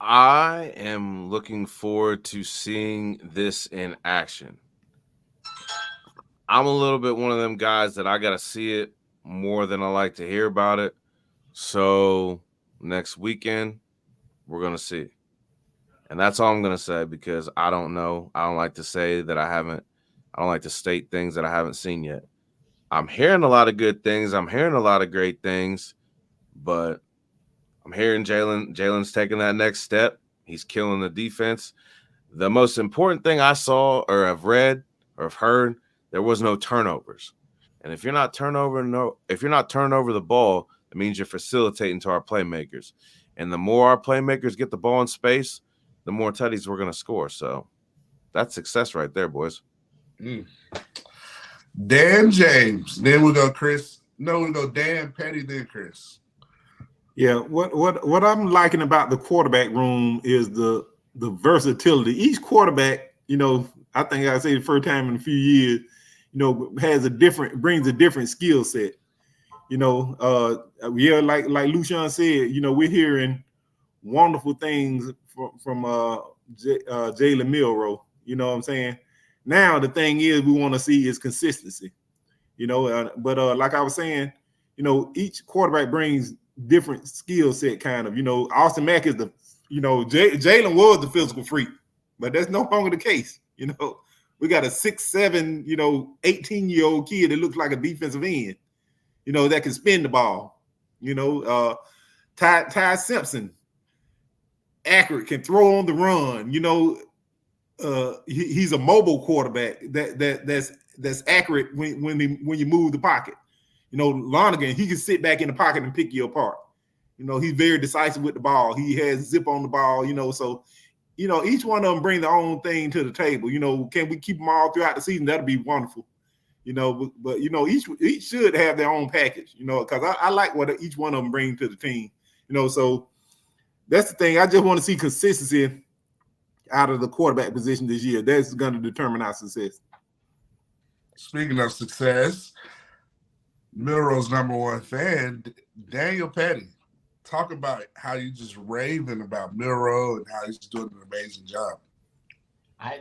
E: I am looking forward to seeing this in action. I'm a little bit one of them guys that I got to see it more than I like to hear about it. So next weekend, we're going to see. And that's all I'm going to say because I don't know. I don't like to say that I don't like to state things that I haven't seen yet. I'm hearing a lot of good things. I'm hearing a lot of great things, but I'm hearing Jalen's taking that next step. He's killing the defense. The most important thing I saw or have read or have heard, there was no turnovers. And if you're not turning over the ball, it means you're facilitating to our playmakers. And the more our playmakers get the ball in space, the more tutties we're going to score. So that's success right there, boys.
A: Dan James. Then we'll go Chris. No, we'll go Dan, Petty, then Chris.
C: Yeah, what I'm liking about the quarterback room is the versatility. Each quarterback, I think I say the first time in a few years, brings a different skill set. Like Lushon said, we're hearing wonderful things from Jalen Milroe. You know what I'm saying? Now the thing is we want to see is consistency. But like I was saying, each quarterback brings different skill set kind of. Austin Mack is Jalen was the physical freak, but that's no longer the case. We got a 6'7", 18-year-old kid that looks like a defensive end, that can spin the ball. Ty Simpson, accurate, can throw on the run. He's a mobile quarterback that's accurate when you move the pocket. Lonergan, he can sit back in the pocket and pick you apart. He's very decisive with the ball. He has zip on the ball, so each one of them bring their own thing to the table. Can we keep them all throughout the season? That'd be wonderful. But each should have their own package. Because I like what each one of them bring to the team. So that's the thing. I just want to see consistency out of the quarterback position this year. That's going to determine our success.
A: Speaking of success, Milroe's #1 fan, Daniel Petty. Talk about how you just raving about Milroe and how he's doing an amazing job.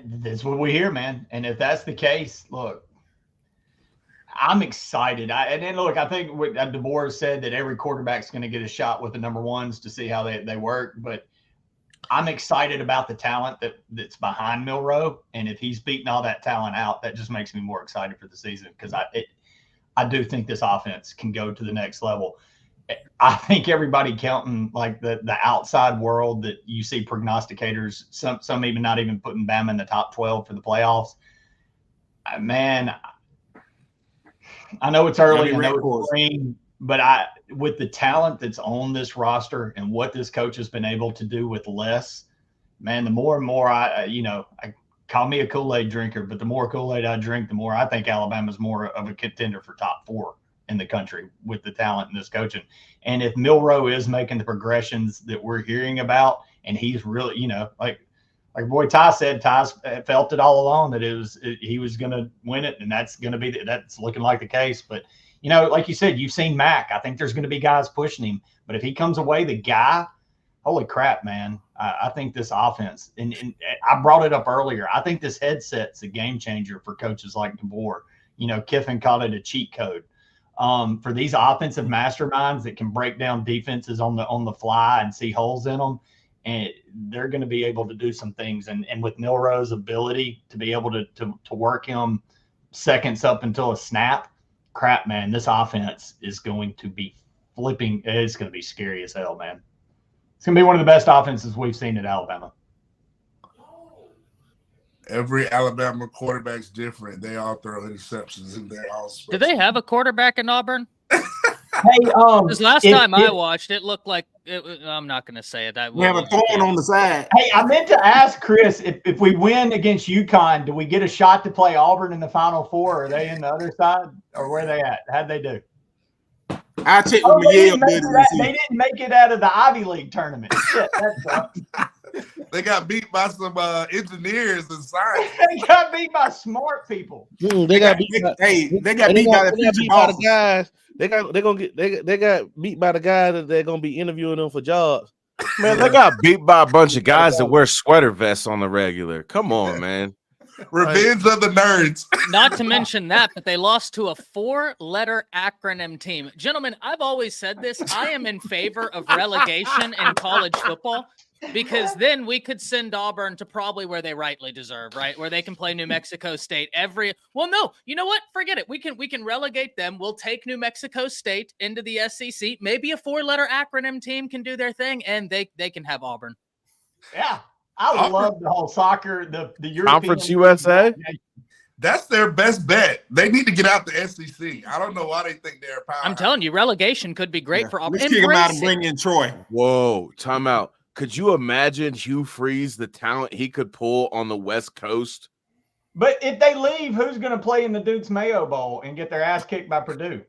D: That's what we hear, man. And if that's the case, look, I'm excited. I think what DeBoer said that every quarterback's going to get a shot with the #1s to see how they work. But I'm excited about the talent that's behind Milroe. And if he's beating all that talent out, that just makes me more excited for the season because I do think this offense can go to the next level. I think everybody counting like the outside world that you see prognosticators, some even not even putting Bama in the top 12 for the playoffs. Man, I know it's early, I know it's spring, but with the talent that's on this roster and what this coach has been able to do with less, man, the more and more I call me a Kool-Aid drinker, but the more Kool-Aid I drink, the more I think Alabama's more of a contender for top 4 in the country with the talent and this coaching. And if Milroe is making the progressions that we're hearing about, and he's really, like boy Ty said, Ty's felt it all along that he was going to win it, and that's looking like the case. But like you said, you've seen Mac. I think there's going to be guys pushing him, but if he comes away the guy, holy crap, man! I think this offense, and I brought it up earlier. I think this headset's a game changer for coaches like DeBoer. Kiffin called it a cheat code. For these offensive masterminds that can break down defenses on the fly and see holes in them, and they're going to be able to do some things. And with Milroe's ability to be able to work him seconds up until a snap, crap, man, this offense is going to be flipping. It's going to be scary as hell, man. It's going to be one of the best offenses we've seen at Alabama.
A: Every Alabama quarterback's different. They all throw interceptions and they're all special.
G: Do they have a quarterback in Auburn?
D: Hey,
G: because last time I watched, it looked like I'm not going to say it.
C: We have a thorn on the side.
D: Hey, I meant to ask Chris if we win against UConn, do we get a shot to play Auburn in the Final Four? Are they in the other side, or where are they at? How'd they do?
C: I checked with Yale.
D: They didn't make it out of the Ivy League tournament. Shit, that sucks.
A: They got beat by some engineers and science.
D: They got beat by smart people.
B: They got beat by
C: the
B: guys. They got beat by the guys that they're gonna be interviewing them for jobs.
E: Man, they got beat by a bunch of guys that wear sweater vests on the regular. Come on, man.
A: Revenge of the nerds.
G: Not to mention that, but they lost to a 4-letter acronym team. Gentlemen, I've always said this. I am in favor of relegation in college football because then we could send Auburn to probably where they rightly deserve, right? Where they can play New Mexico State well, no, you know what? Forget it. We can relegate them. We'll take New Mexico State into the SEC. Maybe a 4-letter acronym team can do their thing, and they can have Auburn.
D: Yeah. I love the whole soccer, the European
E: Conference USA.
A: That's their best bet. They need to get out the SEC. I don't know why they think they're power.
G: I'm telling you, relegation could be great for Auburn.
C: Let's kick them out and bring in Troy.
E: Whoa, time out. Could you imagine Hugh Freeze, the talent he could pull on the West Coast?
D: But if they leave, who's going to play in the Duke's Mayo Bowl and get their ass kicked by Purdue?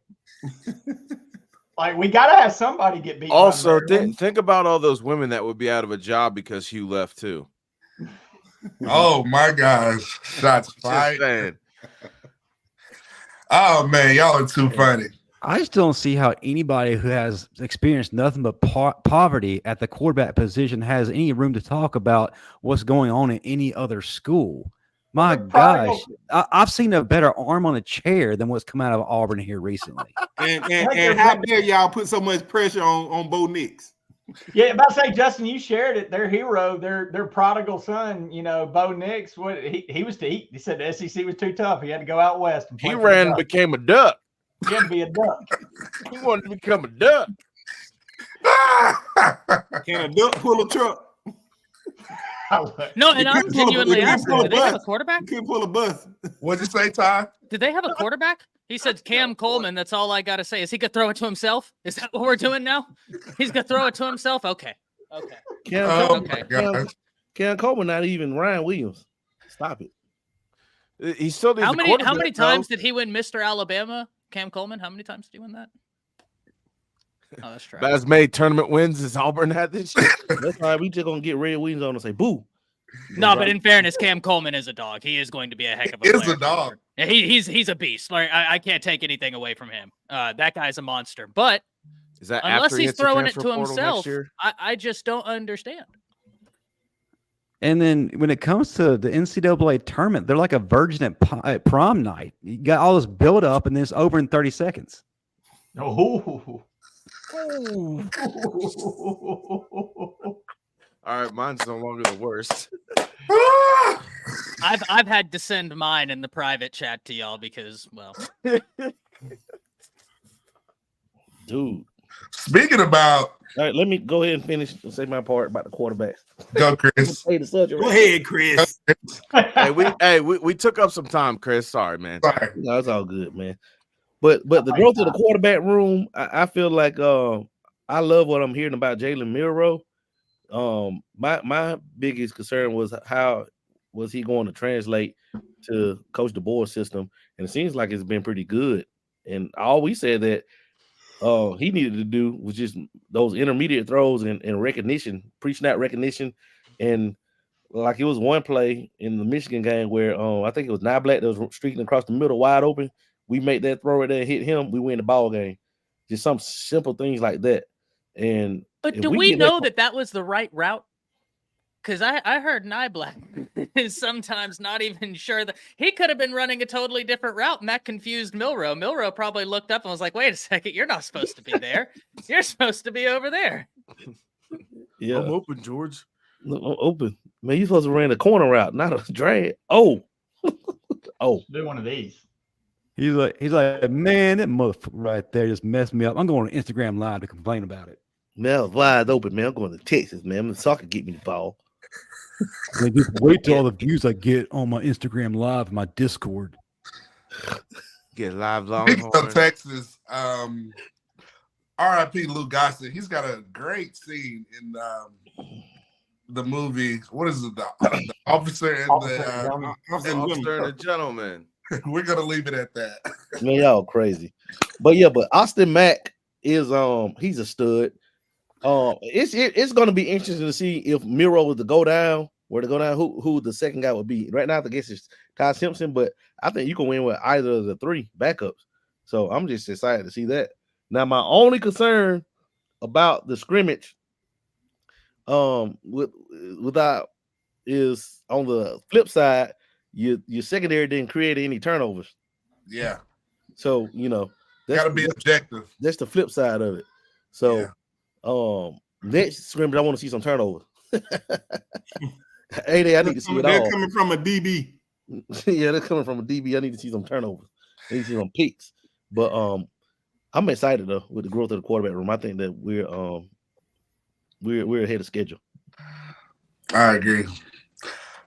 D: Like, we got to have somebody get beat.
E: Also, think about all those women that would be out of a job because Hugh left too.
A: Oh my gosh. Shots fired. Oh man, y'all are too funny.
F: I just don't see how anybody who has experienced nothing but poverty at the quarterback position has any room to talk about what's going on in any other school. My gosh, I've seen a better arm on a chair than what's come out of Auburn here recently.
C: And how dare y'all put so much pressure on Bo Nix?
D: Yeah, about to say, Justin, you shared it. Their hero, their prodigal son, Bo Nix. What he said the SEC was too tough. He had to go out west. And
E: he ran and became a duck.
D: He had to be a duck.
E: He wanted to become a duck.
C: Can a duck pull a truck?
G: No, and I'm genuinely asking, do they have a quarterback?
C: You can't pull a bus.
A: What'd you say, Ty?
G: Did they have a quarterback? He said Cam Coleman. That's all I got to say. Is he going to throw it to himself? Is that what we're doing now? He's going to throw it to himself? Okay.
A: Oh, my gosh.
B: Keon Coleman, not even Ryan Williams. Stop it.
E: He still needs
G: How
E: a
G: many
E: quarterback,
G: times
E: though.
G: did he win Mr. Alabama? Cam Coleman, how many times did he win that? Oh, that's true.
E: As many tournament wins as Auburn had this year.
B: That's all right. We just gonna get Red Williams on and say boo.
G: No, but in fairness, Cam Coleman is a dog. He is going to be a heck of a player.
A: Is a dog.
G: He's a beast. Like I can't take anything away from him. That guy's a monster. But
E: Is that
G: unless
E: after he
G: he's
E: hits the
G: throwing it
E: transfer
G: to
E: portal next
G: himself,
E: year?
G: I just don't understand.
F: And then when it comes to the NCAA tournament, they're like a virgin at prom night. You got all this build up, and then it's over in 30 seconds.
D: Oh.
E: All right, mine's no longer the worst.
G: I've had to send mine in the private chat to y'all because, well,
B: Dude.
A: Speaking about,
B: All right, let me go ahead and finish and say my part about the quarterbacks.
A: go Chris.
B: Hey, the subject.
C: Go ahead, Chris.
E: We took up some time, Chris. Sorry, man.
A: Sorry.
B: No, it's all good, man. But the growth of the quarterback room, I feel like I love what I'm hearing about Jalen Milroe. My biggest concern was how was he going to translate to Coach DeBoer's system, and it seems like it's been pretty good. And all we said that he needed to do was just those intermediate throws and recognition, pre-snap recognition, and like it was one play in the Michigan game where I think it was Niblack that was streaking across the middle wide open. We make that throw right there, hit him, we win the ball game. Just some simple things like that.
G: but do we know that was the right route? Because I heard Niblack is sometimes not even sure that he could have been running a totally different route, and that confused Milroe. Milroe probably looked up and was like, "Wait a second, you're not supposed to be there. You're supposed to be over there."
B: Yeah,
E: I'm open, George.
B: I'm open, man. You supposed to run the corner route, not a drag. Oh,
D: Do one of these.
F: He's like, man, that motherfucker right there just messed me up. I'm going to Instagram Live to complain about it.
B: man, I was wide open, man. I'm going to Texas, man. Soccer get me the ball.
F: Like, just wait till all the views I get on my Instagram Live and my Discord.
E: Get live
A: Speaking
E: Longhorn.
A: of Texas, R.I.P. Lou Gossett. He's got a great scene in the movie. What is it? The officer and the
E: Officer and a gentleman.
A: we're gonna leave it at that.
B: Man, y'all crazy. But Austin Mack is he's a stud. It's gonna be interesting to see if Miro was to go down, who the second guy would be. Right now, I guess it's Ty Simpson, but I think you can win with either of the three backups. So I'm just excited to see that. Now, my only concern about the scrimmage, without is on the flip side, your secondary didn't create any turnovers.
A: Yeah,
B: So
A: gotta be objective.
B: that's the flip side of it. So next scrimmage, I want to see some turnovers. I need to see it
C: They're
B: all.
C: coming from a DB.
B: Yeah, they're coming from a DB. I need to see some turnovers. I need to see some picks. But I'm excited though with the growth of the quarterback room. I think that we're ahead of schedule.
A: I agree.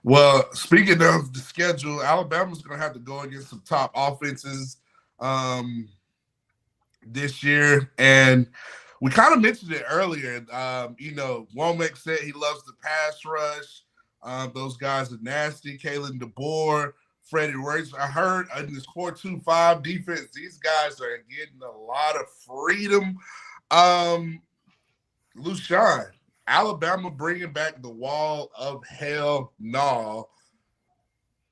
A: Well, speaking of the schedule, Alabama's going to have to go against some top offenses this year. And we kind of mentioned it earlier. Womack said he loves the pass rush. Those guys are nasty. Kalen DeBoer, Freddie Royce. I heard in this 4-2-5 defense, these guys are getting a lot of freedom. Lushawn, Alabama bringing back the wall of hell no.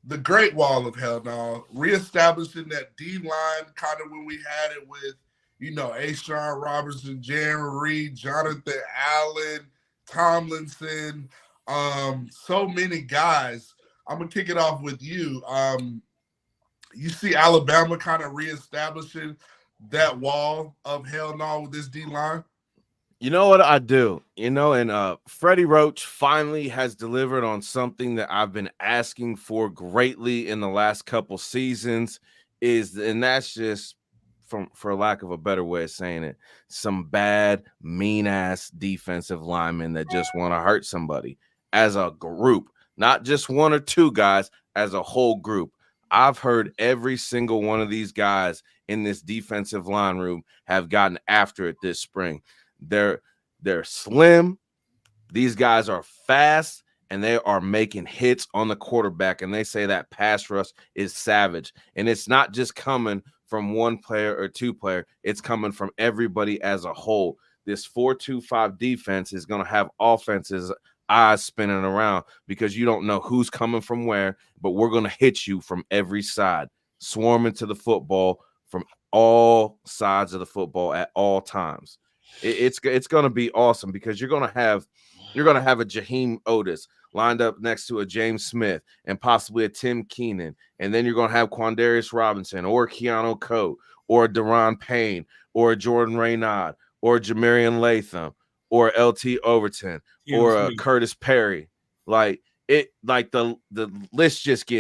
A: The great wall of hell no. Reestablishing that D-line kind of when we had it with, Ashawn Robertson, Jaron Reed, Jonathan Allen, Tomlinson, so many guys. I'm going to kick it off with you. You see Alabama kind of reestablishing that wall of hell no with this D-line?
E: You know what I do? And Freddie Roach finally has delivered on something that I've been asking for greatly in the last couple seasons, and that's just, for lack of a better way of saying it, some bad, mean-ass defensive linemen that just want to hurt somebody as a group, not just one or two guys, as a whole group. I've heard every single one of these guys in this defensive line room have gotten after it this spring. They're slim. These guys are fast, and they are making hits on the quarterback, and they say that pass rush is savage. And it's not just coming from one player or two player, it's coming from everybody as a whole. This 4-2-5 defense is going to have offenses eyes spinning around because you don't know who's coming from where, but we're going to hit you from every side, swarming to the football from all sides of the football at all times. It's going to be awesome because you're going to have a Jaheim Otis lined up next to a James Smith and possibly a Tim Keenan, and then you're going to have Quandarius Robinson or Keanu Koht or a Deron Payne or a Jordan Raynaud or Jamarian Latham or LT Overton or Curtis Perry. Like the list just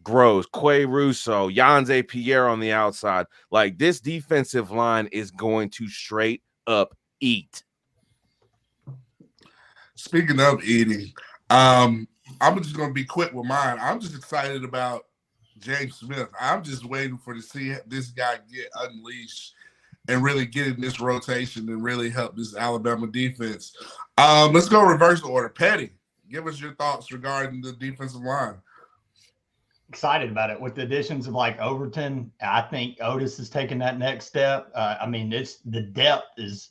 E: grows. Quay Russo, Yanze Pierre on the outside. Like, this defensive line is going to straight up eat.
A: Speaking of eating, I'm just going to be quick with mine. I'm just excited about James Smith. I'm just waiting to see this guy get unleashed and really get in this rotation and really help this Alabama defense. Let's go reverse order. Petty, give us your thoughts regarding the defensive line.
D: Excited about it with the additions of like Overton. I think Otis is taking that next step. I mean, the depth is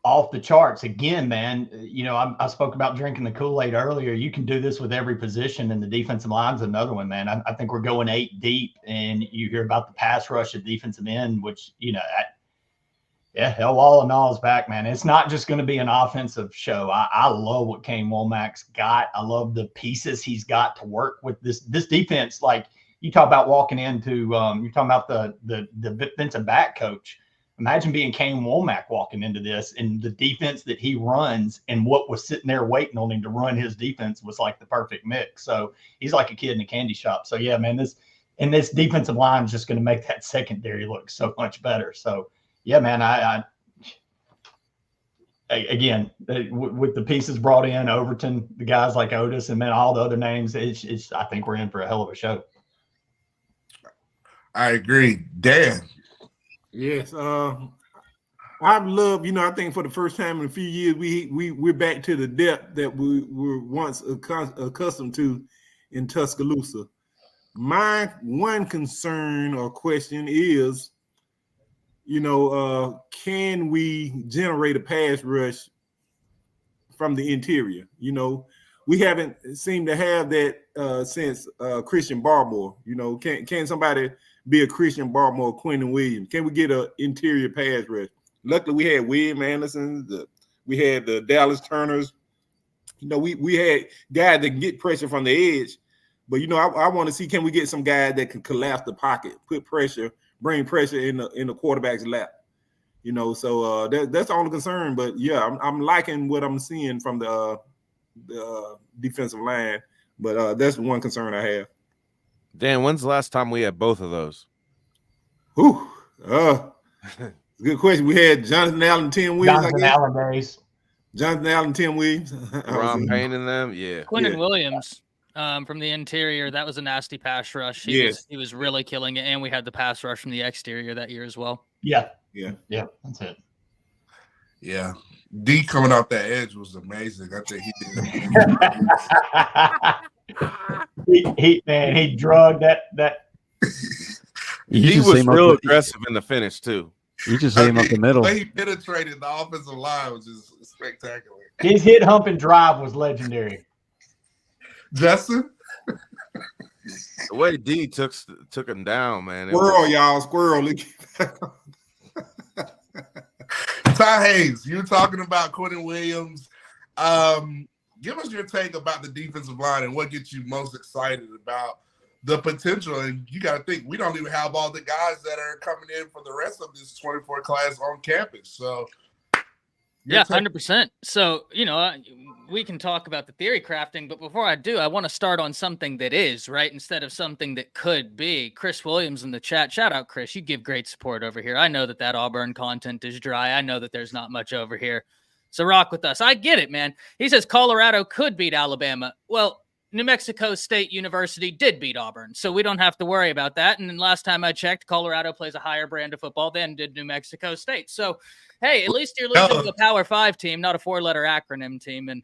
D: off the charts again, man. You know, I spoke about drinking the Kool-Aid earlier. You can do this with every position, and the defensive line's another one, man. I think we're going 8 deep, and you hear about the pass rush at defensive end, which, you know, hell, all in all is back, man. It's not just going to be an offensive show. I love what Kane Womack's got. I love the pieces he's got to work with this defense. Like, you talk about walking into, you're talking about the defensive back coach. Imagine being Kane Womack walking into this, and the defense that he runs and what was sitting there waiting on him to run his defense was like the perfect mix. So he's like a kid in a candy shop. So yeah, man, this defensive line is just going to make that secondary look so much better. So yeah, man, again, with the pieces brought in, Overton, the guys like Otis, and then all the other names, I think we're in for a hell of a show.
A: I agree. Dan.
C: Yes, I've loved, I think for the first time in a few years, we're back to the depth that we were once accustomed to in Tuscaloosa. My one concern or question is, can we generate a pass rush from the interior? We haven't seemed to have that since Christian Barmore. Can somebody be a Christian Barmore, Quentin Williams? Can we get an interior pass rush? Luckily, we had William Anderson. We had the Dallas Turners. We had guys that can get pressure from the edge. But, I want to see, can we get some guys that can collapse the pocket, put pressure, bring pressure in the quarterback's lap? So that's the only concern. But, yeah, I'm liking what I'm seeing from the defensive line. But that's the one concern I have.
E: Dan, when's the last time we had both of those?
C: Good question. We had Jonathan Allen, Tim Williams. Jonathan Allen, Tim Williams.
E: Ron Payne and them, yeah.
G: Quentin Williams from the interior, that was a nasty pass rush. He was really killing it, and we had the pass rush from the exterior that year as well.
D: Yeah, that's it.
A: Yeah. D coming off that edge was amazing. I think he did.
D: he drugged that.
E: He was real aggressive in the finish too.
F: You just see him up the middle.
A: The way he penetrated the offensive line was just spectacular.
D: His hit hump and drive was legendary.
A: Justin,
E: the way D took him down, man.
C: Squirrel.
A: Ty Hayes, you're talking about Quentin Williams. Give us your take about the defensive line and what gets you most excited about the potential. And you got to think, we don't even have all the guys that are coming in for the rest of this 24 class on campus. So,
G: yeah, 100%. So, we can talk about the theory crafting, but before I do, I want to start on something that is, right, instead of something that could be. Chris Williams in the chat. Shout out, Chris. You give great support over here. I know that Auburn content is dry. I know that there's not much over here. So rock with us. I get it, man. He says Colorado could beat Alabama. Well, New Mexico State University did beat Auburn, so we don't have to worry about that. And then last time I checked, Colorado plays a higher brand of football than did New Mexico State. So, hey, at least you're losing to a Power 5 team, not a 4-letter acronym team. And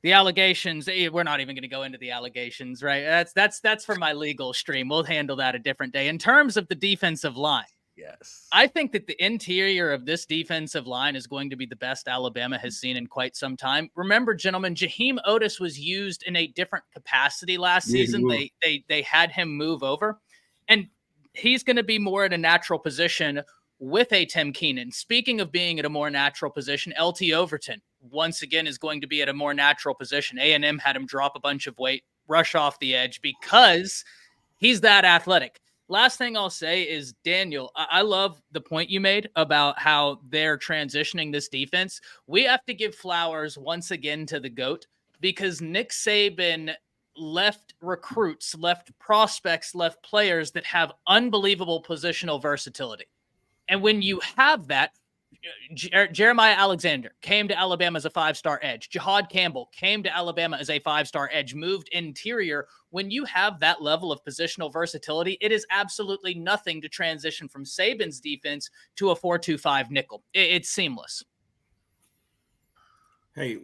G: The allegations, we're not even going to go into the allegations, right? That's for my legal stream. We'll handle that a different day. In terms of the defensive line,
E: Yes.
G: I think that the interior of this defensive line is going to be the best Alabama has seen in quite some time. Remember, gentlemen, Jaheim Otis was used in a different capacity last season. They had him move over, and he's going to be more in a natural position with a Tim Keenan. Speaking of being at a more natural position, LT Overton once again is going to be at a more natural position. A&M had him drop a bunch of weight, rush off the edge because he's that athletic. Last thing I'll say is, Daniel, I love the point you made about how they're transitioning this defense. We have to give flowers once again to the GOAT, because Nick Saban left recruits, left prospects, left players that have unbelievable positional versatility. And when you have that, Jeremiah Alexander came to Alabama as a 5-star edge. Jihaad Campbell came to Alabama as a 5-star edge, moved interior. When you have that level of positional versatility, it is absolutely nothing to transition from Saban's defense to a 4-2-5 nickel. It's seamless.
C: Hey,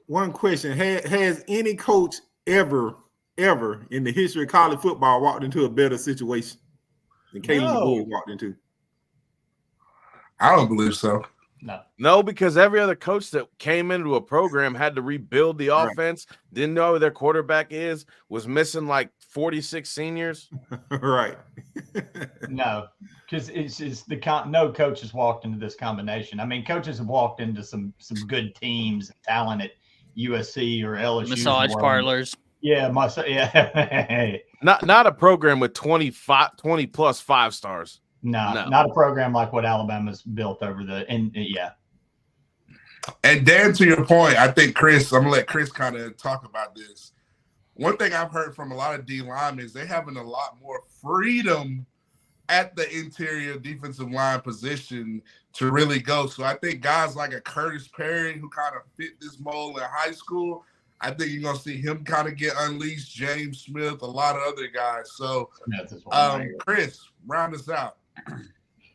C: one question. Has any coach ever in the history of college football walked into a better situation than Caleb DeBoer walked into?
A: I don't believe so.
E: No, because every other coach that came into a program had to rebuild the offense, didn't know who their quarterback was missing like 46 seniors.
C: Right.
D: No, because it's no coach has walked into this combination. I mean, coaches have walked into some good teams, talent at USC or LSU.
G: Massage parlors.
D: Yeah,
E: Not a program with 20 plus 5 stars.
D: No, not a program like what Alabama's built over yeah.
A: And Dan, to your point, I think I'm gonna let Chris kind of talk about this. One thing I've heard from a lot of D linemen is they're having a lot more freedom at the interior defensive line position to really go. So I think guys like a Curtis Perry, who kind of fit this mold in high school, I think you're gonna see him kind of get unleashed. James Smith, a lot of other guys. So, Chris, round us out.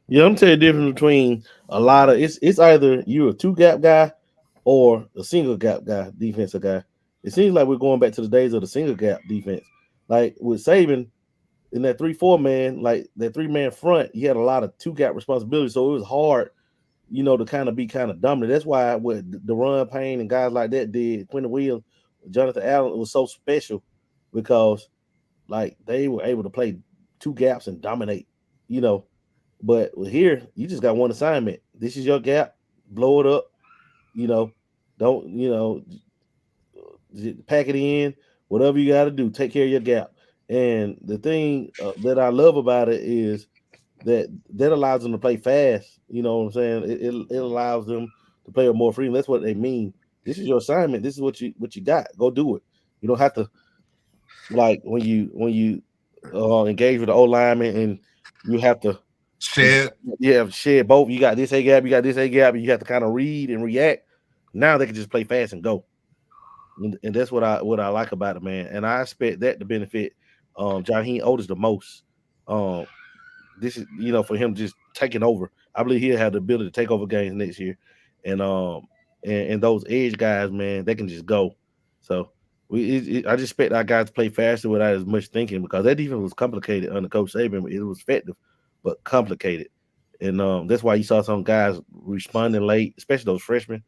B: Yeah, I'm telling you the difference between a lot of it's either you're a 2-gap guy or a single gap guy, defensive guy. It seems like we're going back to the days of the single gap defense. Like with Saban in that 3-4 man, like that 3-man front, he had a lot of 2-gap responsibility. So it was hard, to kind of be kind of dominant. That's why what Deron Payne and guys like that did, Quentin Williams, Jonathan Allen, was so special because like they were able to play 2 gaps and dominate, But here, you just got one assignment. This is your gap. Blow it up. Don't, pack it in. Whatever you got to do, take care of your gap. And the thing that I love about it is that allows them to play fast. You know what I'm saying? It allows them to play with more freedom. That's what they mean. This is your assignment. This is what you got. Go do it. You don't have to, like, when you engage with the O-lineman and you have to shed both. You got this A gap, and you have to kind of read and react. Now they can just play fast and go, and that's what I like about it, man. And I expect that to benefit Jaheim Otis the most. This is for him just taking over. I believe he'll have the ability to take over games next year, and those edge guys, man, they can just go. So I just expect our guys to play faster without as much thinking, because that defense was complicated under Coach Saban. It was effective, but complicated. And that's why you saw some guys responding late, especially those freshmen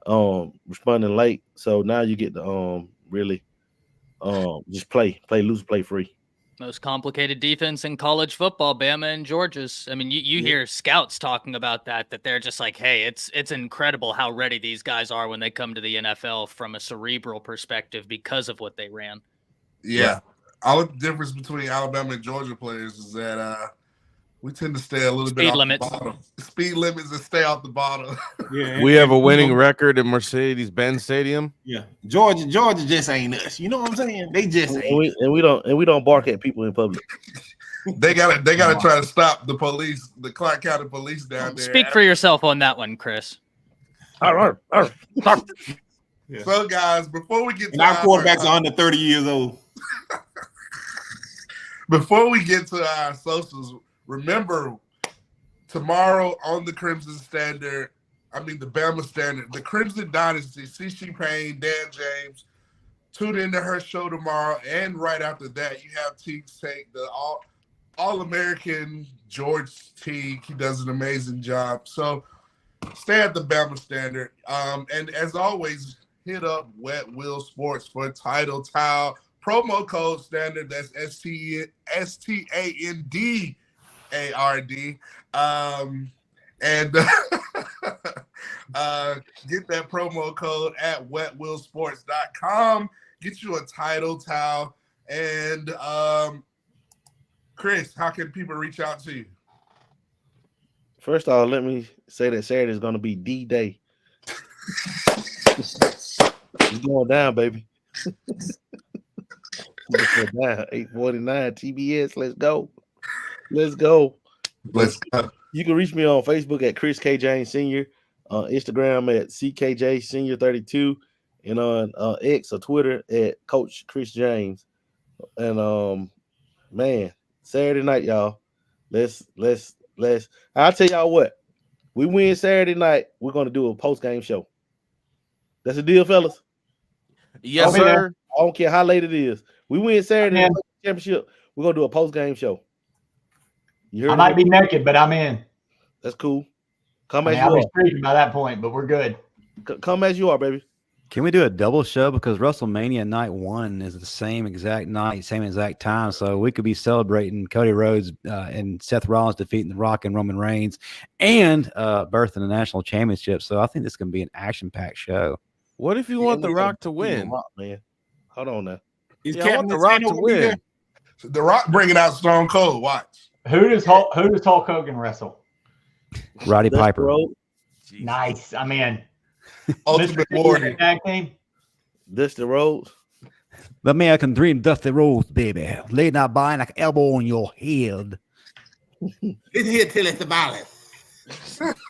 B: responding late. So now you get to really just play loose, play free.
G: Most complicated defense in college football, Bama and Georgia's. I mean, you hear scouts talking about that they're just like, hey, it's incredible how ready these guys are when they come to the NFL from a cerebral perspective because of what they ran.
A: Yeah. All the difference between Alabama and Georgia players is that we tend to stay a little bit off the bottom. Speed limits and stay off the bottom.
E: Yeah, we have a winning record in Mercedes-Benz Stadium.
C: Yeah, Georgia just ain't us. You know what I'm saying? They just ain't.
B: And we don't bark at people in public.
A: They gotta try to stop the police, the Clark County police down there.
G: Speak for yourself on that one, Chris.
B: Yeah.
A: So, guys, before we get to
C: our quarterbacks are under 30 years old.
A: Before we get to our socials, remember, tomorrow on the Crimson Standard, the Bama Standard, the Crimson Dynasty, CeCe Payne, Dan James. Tune into her show tomorrow, and right after that, you have Teague take the All-American George Teague. He does an amazing job. So stay at the Bama Standard. And as always, hit up Wet Will Sports for title towel. Promo code standard, that's STANDARD. And get that promo code at wetwillsports.com. Get you a title towel. And Chris, how can people reach out to you?
B: First of all, let me say that Saturday is going to be D-Day. It's going down, baby. It's going down. 849 TBS. Let's go. Let's go.
A: Let's go.
B: You can reach me on Facebook at Chris K. James Sr., Instagram at CKJ Senior 32, and on X or Twitter at Coach Chris James. And man, Saturday night, y'all. Let's. I'll tell y'all what. We win Saturday night. We're gonna do a post game show. That's a deal, fellas.
E: Yes, sir.
B: I don't care how late it is. We win Saturday night championship. We're gonna do a post game show.
D: I might be naked, but I'm in.
B: That's cool. I'll
D: be streaking by that point, but we're good.
B: Come as you are, baby.
F: Can we do a double show? Because WrestleMania night 1 is the same exact night, same exact time. So we could be celebrating Cody Rhodes and Seth Rollins defeating The Rock and Roman Reigns and birth in the national championship. So I think this can be an action-packed show.
E: What if you want The Rock to win?
B: Rock, man. Hold on now.
E: I want The Rock to win.
A: The Rock bringing out Stone Cold. Watch.
D: Who does Hulk Hogan wrestle?
F: Roddy Piper.
D: Nice. I'm in.
A: Ultimate Warrior.
D: Tag team.
B: Dusty Rhodes.
F: The American Dream, Dusty Rhodes, baby. Lay that by like elbow on your head.
H: It's here till it's abolished.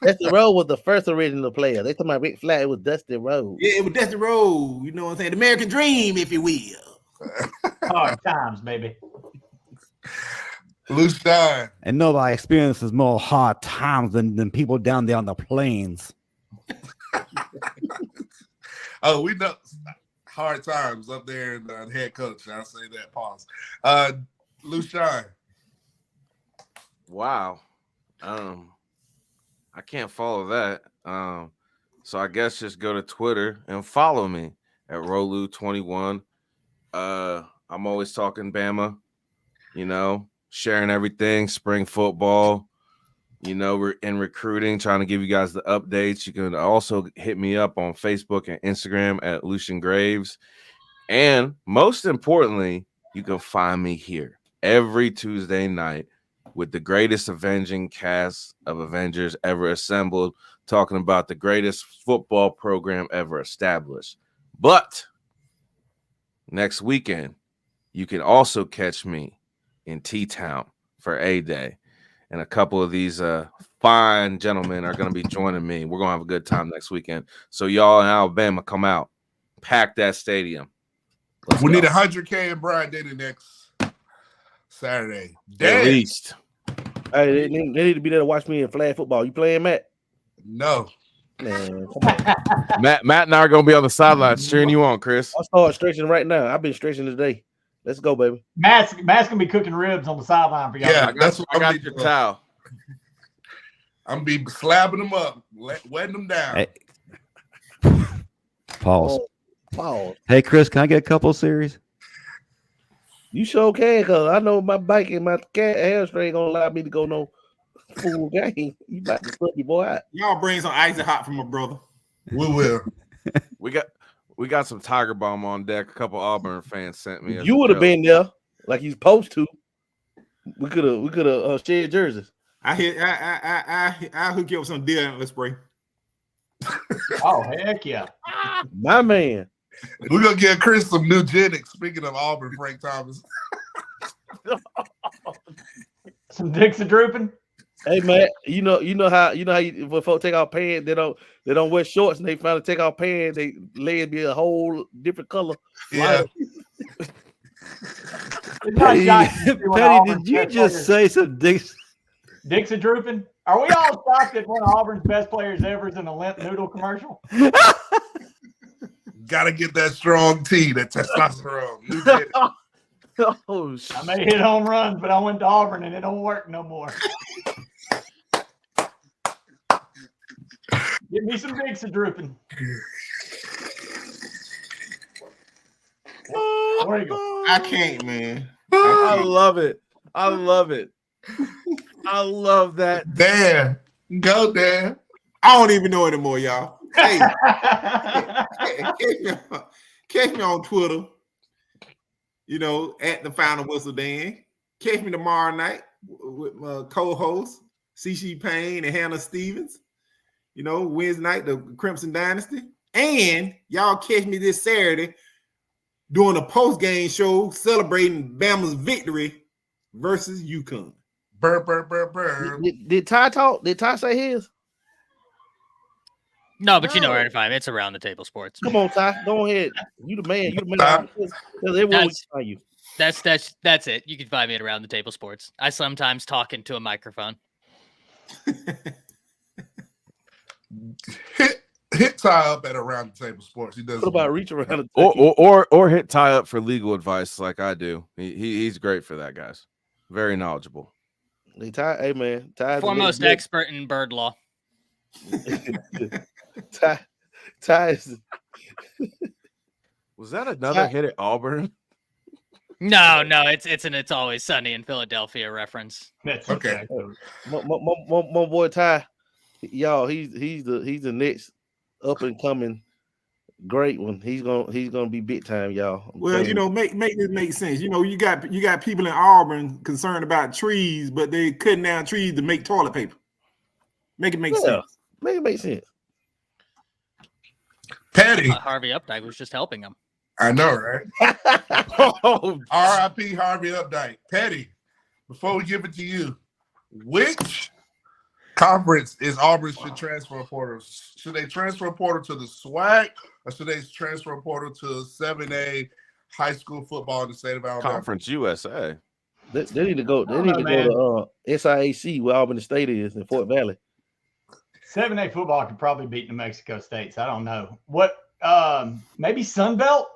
B: Dusty Rhodes was the first original player. They talking about Ric Flair. It was Dusty Rhodes.
H: Yeah, it was Dusty Rhodes. You know what I'm saying? The American Dream, if you will.
D: Hard times, baby.
A: Loose time.
F: And nobody experiences more hard times than people down there on the plains.
A: Oh, we know hard times up there in the head coach. I'll say that. Pause. Loose shine.
E: Wow. I can't follow that. So I guess just go to Twitter and follow me at Rolu21. I'm always talking Bama, sharing everything, spring football, we're in recruiting, trying to give you guys the updates. You can also hit me up on Facebook and Instagram at Lucian Graves. And most importantly, you can find me here every Tuesday night with the greatest avenging cast of Avengers ever assembled, talking about the greatest football program ever established. But next weekend, you can also catch me in T-Town for A-Day. And a couple of these fine gentlemen are going to be joining me. We're going to have a good time next weekend. So y'all in Alabama, come out. Pack that stadium.
A: We need 100K in Bryan Denny next Saturday.
E: At least.
B: Hey, they need to be there to watch me in flag football. You playing, Matt?
A: No.
B: Man, come on.
E: Matt and I are going to be on the sidelines cheering you on, Chris.
B: I'll start stretching right now. I've been stretching today. Let's go, baby.
D: Matt's gonna be cooking ribs on the sideline for y'all.
A: Yeah, that's what
E: I got your towel.
A: I'm be slapping them up, wetting them down.
F: Hey. Pause. Hey, Chris, can I get a couple series?
B: You sure can, because I know my bike and my hamstring ain't gonna allow me to go no full game. You about to put your boy out.
H: Y'all bring some icy hot from my brother.
A: We will.
E: We got some Tiger Bomb on deck. A couple Auburn fans sent me.
B: You would have been there like you're supposed to. We could have shared jerseys.
H: I hook you up with some deer antler spray.
D: Oh, heck yeah.
B: My man.
A: We're gonna get Chris some Nugenics. Speaking of Auburn, Frank Thomas.
D: Some dicks are drooping.
B: Hey man, you know how when folks take off pants, they don't wear shorts, and they finally take off pants, they legs be a whole different color.
A: Yeah.
F: Petty, did you just say some dicks
D: Dicks are drooping. Are we all shocked that one of Auburn's best players ever is in a limp noodle commercial?
A: Gotta get that strong tea, that testosterone. New Jersey.
E: Oh,
D: I may hit home runs, but I went to Auburn and it don't work no more. Give me some Dicks are drooping. There you go.
C: I can't, man.
E: I love it. I love it. I love that.
A: Dan. Go, Dan.
C: I don't even know anymore, y'all. Hey, catch me on Twitter. You know, at the Final Whistle Dan. Catch me tomorrow night with my co-hosts, CC Payne and Hannah Stevens. You know, Wednesday night, the Crimson Dynasty. And y'all catch me this Saturday doing a post-game show celebrating Bama's victory versus UConn.
A: Burr, burr, burr, burr.
B: Did Ty talk? Did Ty say his?
G: No, but you know where to find me. It's Around the Table Sports.
B: Come on, Ty. Go ahead. You the man. You the man. Everyone will find you.
G: That's it. You can find me at Around the Table Sports. I sometimes talk into a microphone.
A: Hit Ty up at Around the Table Sports. He does.
B: What about reach around the table?
E: Or hit Ty up for legal advice like I do. He's great for that, guys. Very knowledgeable.
B: Hey man, Ty
G: Foremost expert in bird law.
B: Ty is.
E: Was that another hit at Auburn?
G: No, it's an It's Always Sunny in Philadelphia reference.
A: Okay.
B: My boy Ty, y'all, he's the next up and coming great one. He's gonna be big time, y'all.
C: Well, you know, make this make sense. You know, you got people in Auburn concerned about trees, but they cutting down trees to make toilet paper. Make it make sense.
B: Make it make sense.
A: Petty.
G: Harvey Updike was just helping him.
A: I know, right? R.I.P. Harvey Updike. Petty, before we give it to you, which conference is Auburn should transfer a portal? Should they transfer a portal to the SWAC, or should they transfer a portal to 7A high school football in the state of Alabama?
E: Conference USA.
B: They need to go. They need to go to SIAC, where Auburn State is in Fort Valley.
D: 7A football could probably beat New Mexico State. So I don't know what. Maybe Sunbelt.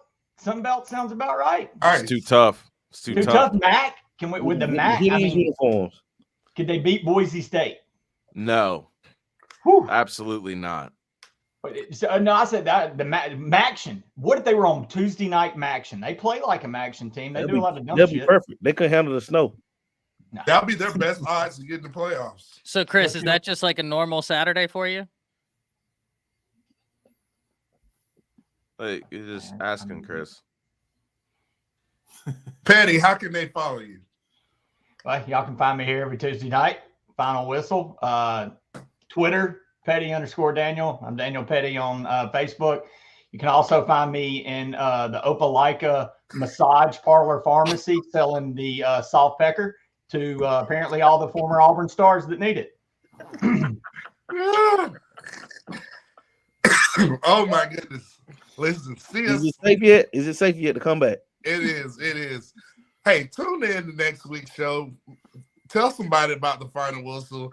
D: Sunbelt sounds about right.
A: All right.
E: It's too tough. It's too tough.
D: MAC. Can we with the MAC? I mean,
B: uniforms.
D: Could they beat Boise State?
E: No.
D: Whew.
E: Absolutely not.
D: So, no, I said that the Maction. What if they were on Tuesday night Maction? They play like a Maction team. They do a lot of dumb shit.
B: They'll be perfect. They couldn't handle the snow.
D: No.
A: That'll be their best odds to get in the playoffs.
G: So, Chris, is that just like a normal Saturday for you?
E: Like, you're just asking, Chris.
A: Petty, how can they follow you?
D: Well, y'all can find me here every Tuesday night. Final Whistle. Twitter, Petty_Daniel. I'm Daniel Petty on Facebook. You can also find me in the Opelika Massage Parlor Pharmacy selling the soft pecker to apparently all the former Auburn stars that need it.
A: Oh, my goodness. Listen, see us.
B: Is it safe yet? Is it safe yet to come back?
A: It is. It is. Hey, tune in to next week's show. Tell somebody about the Final Whistle.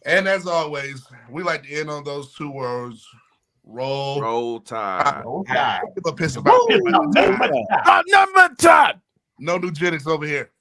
A: And as always, we like to end on those two words. Roll
E: Tide.
D: Roll Tide.
A: Give a piss about
E: Number time.
A: no Nugenics over here.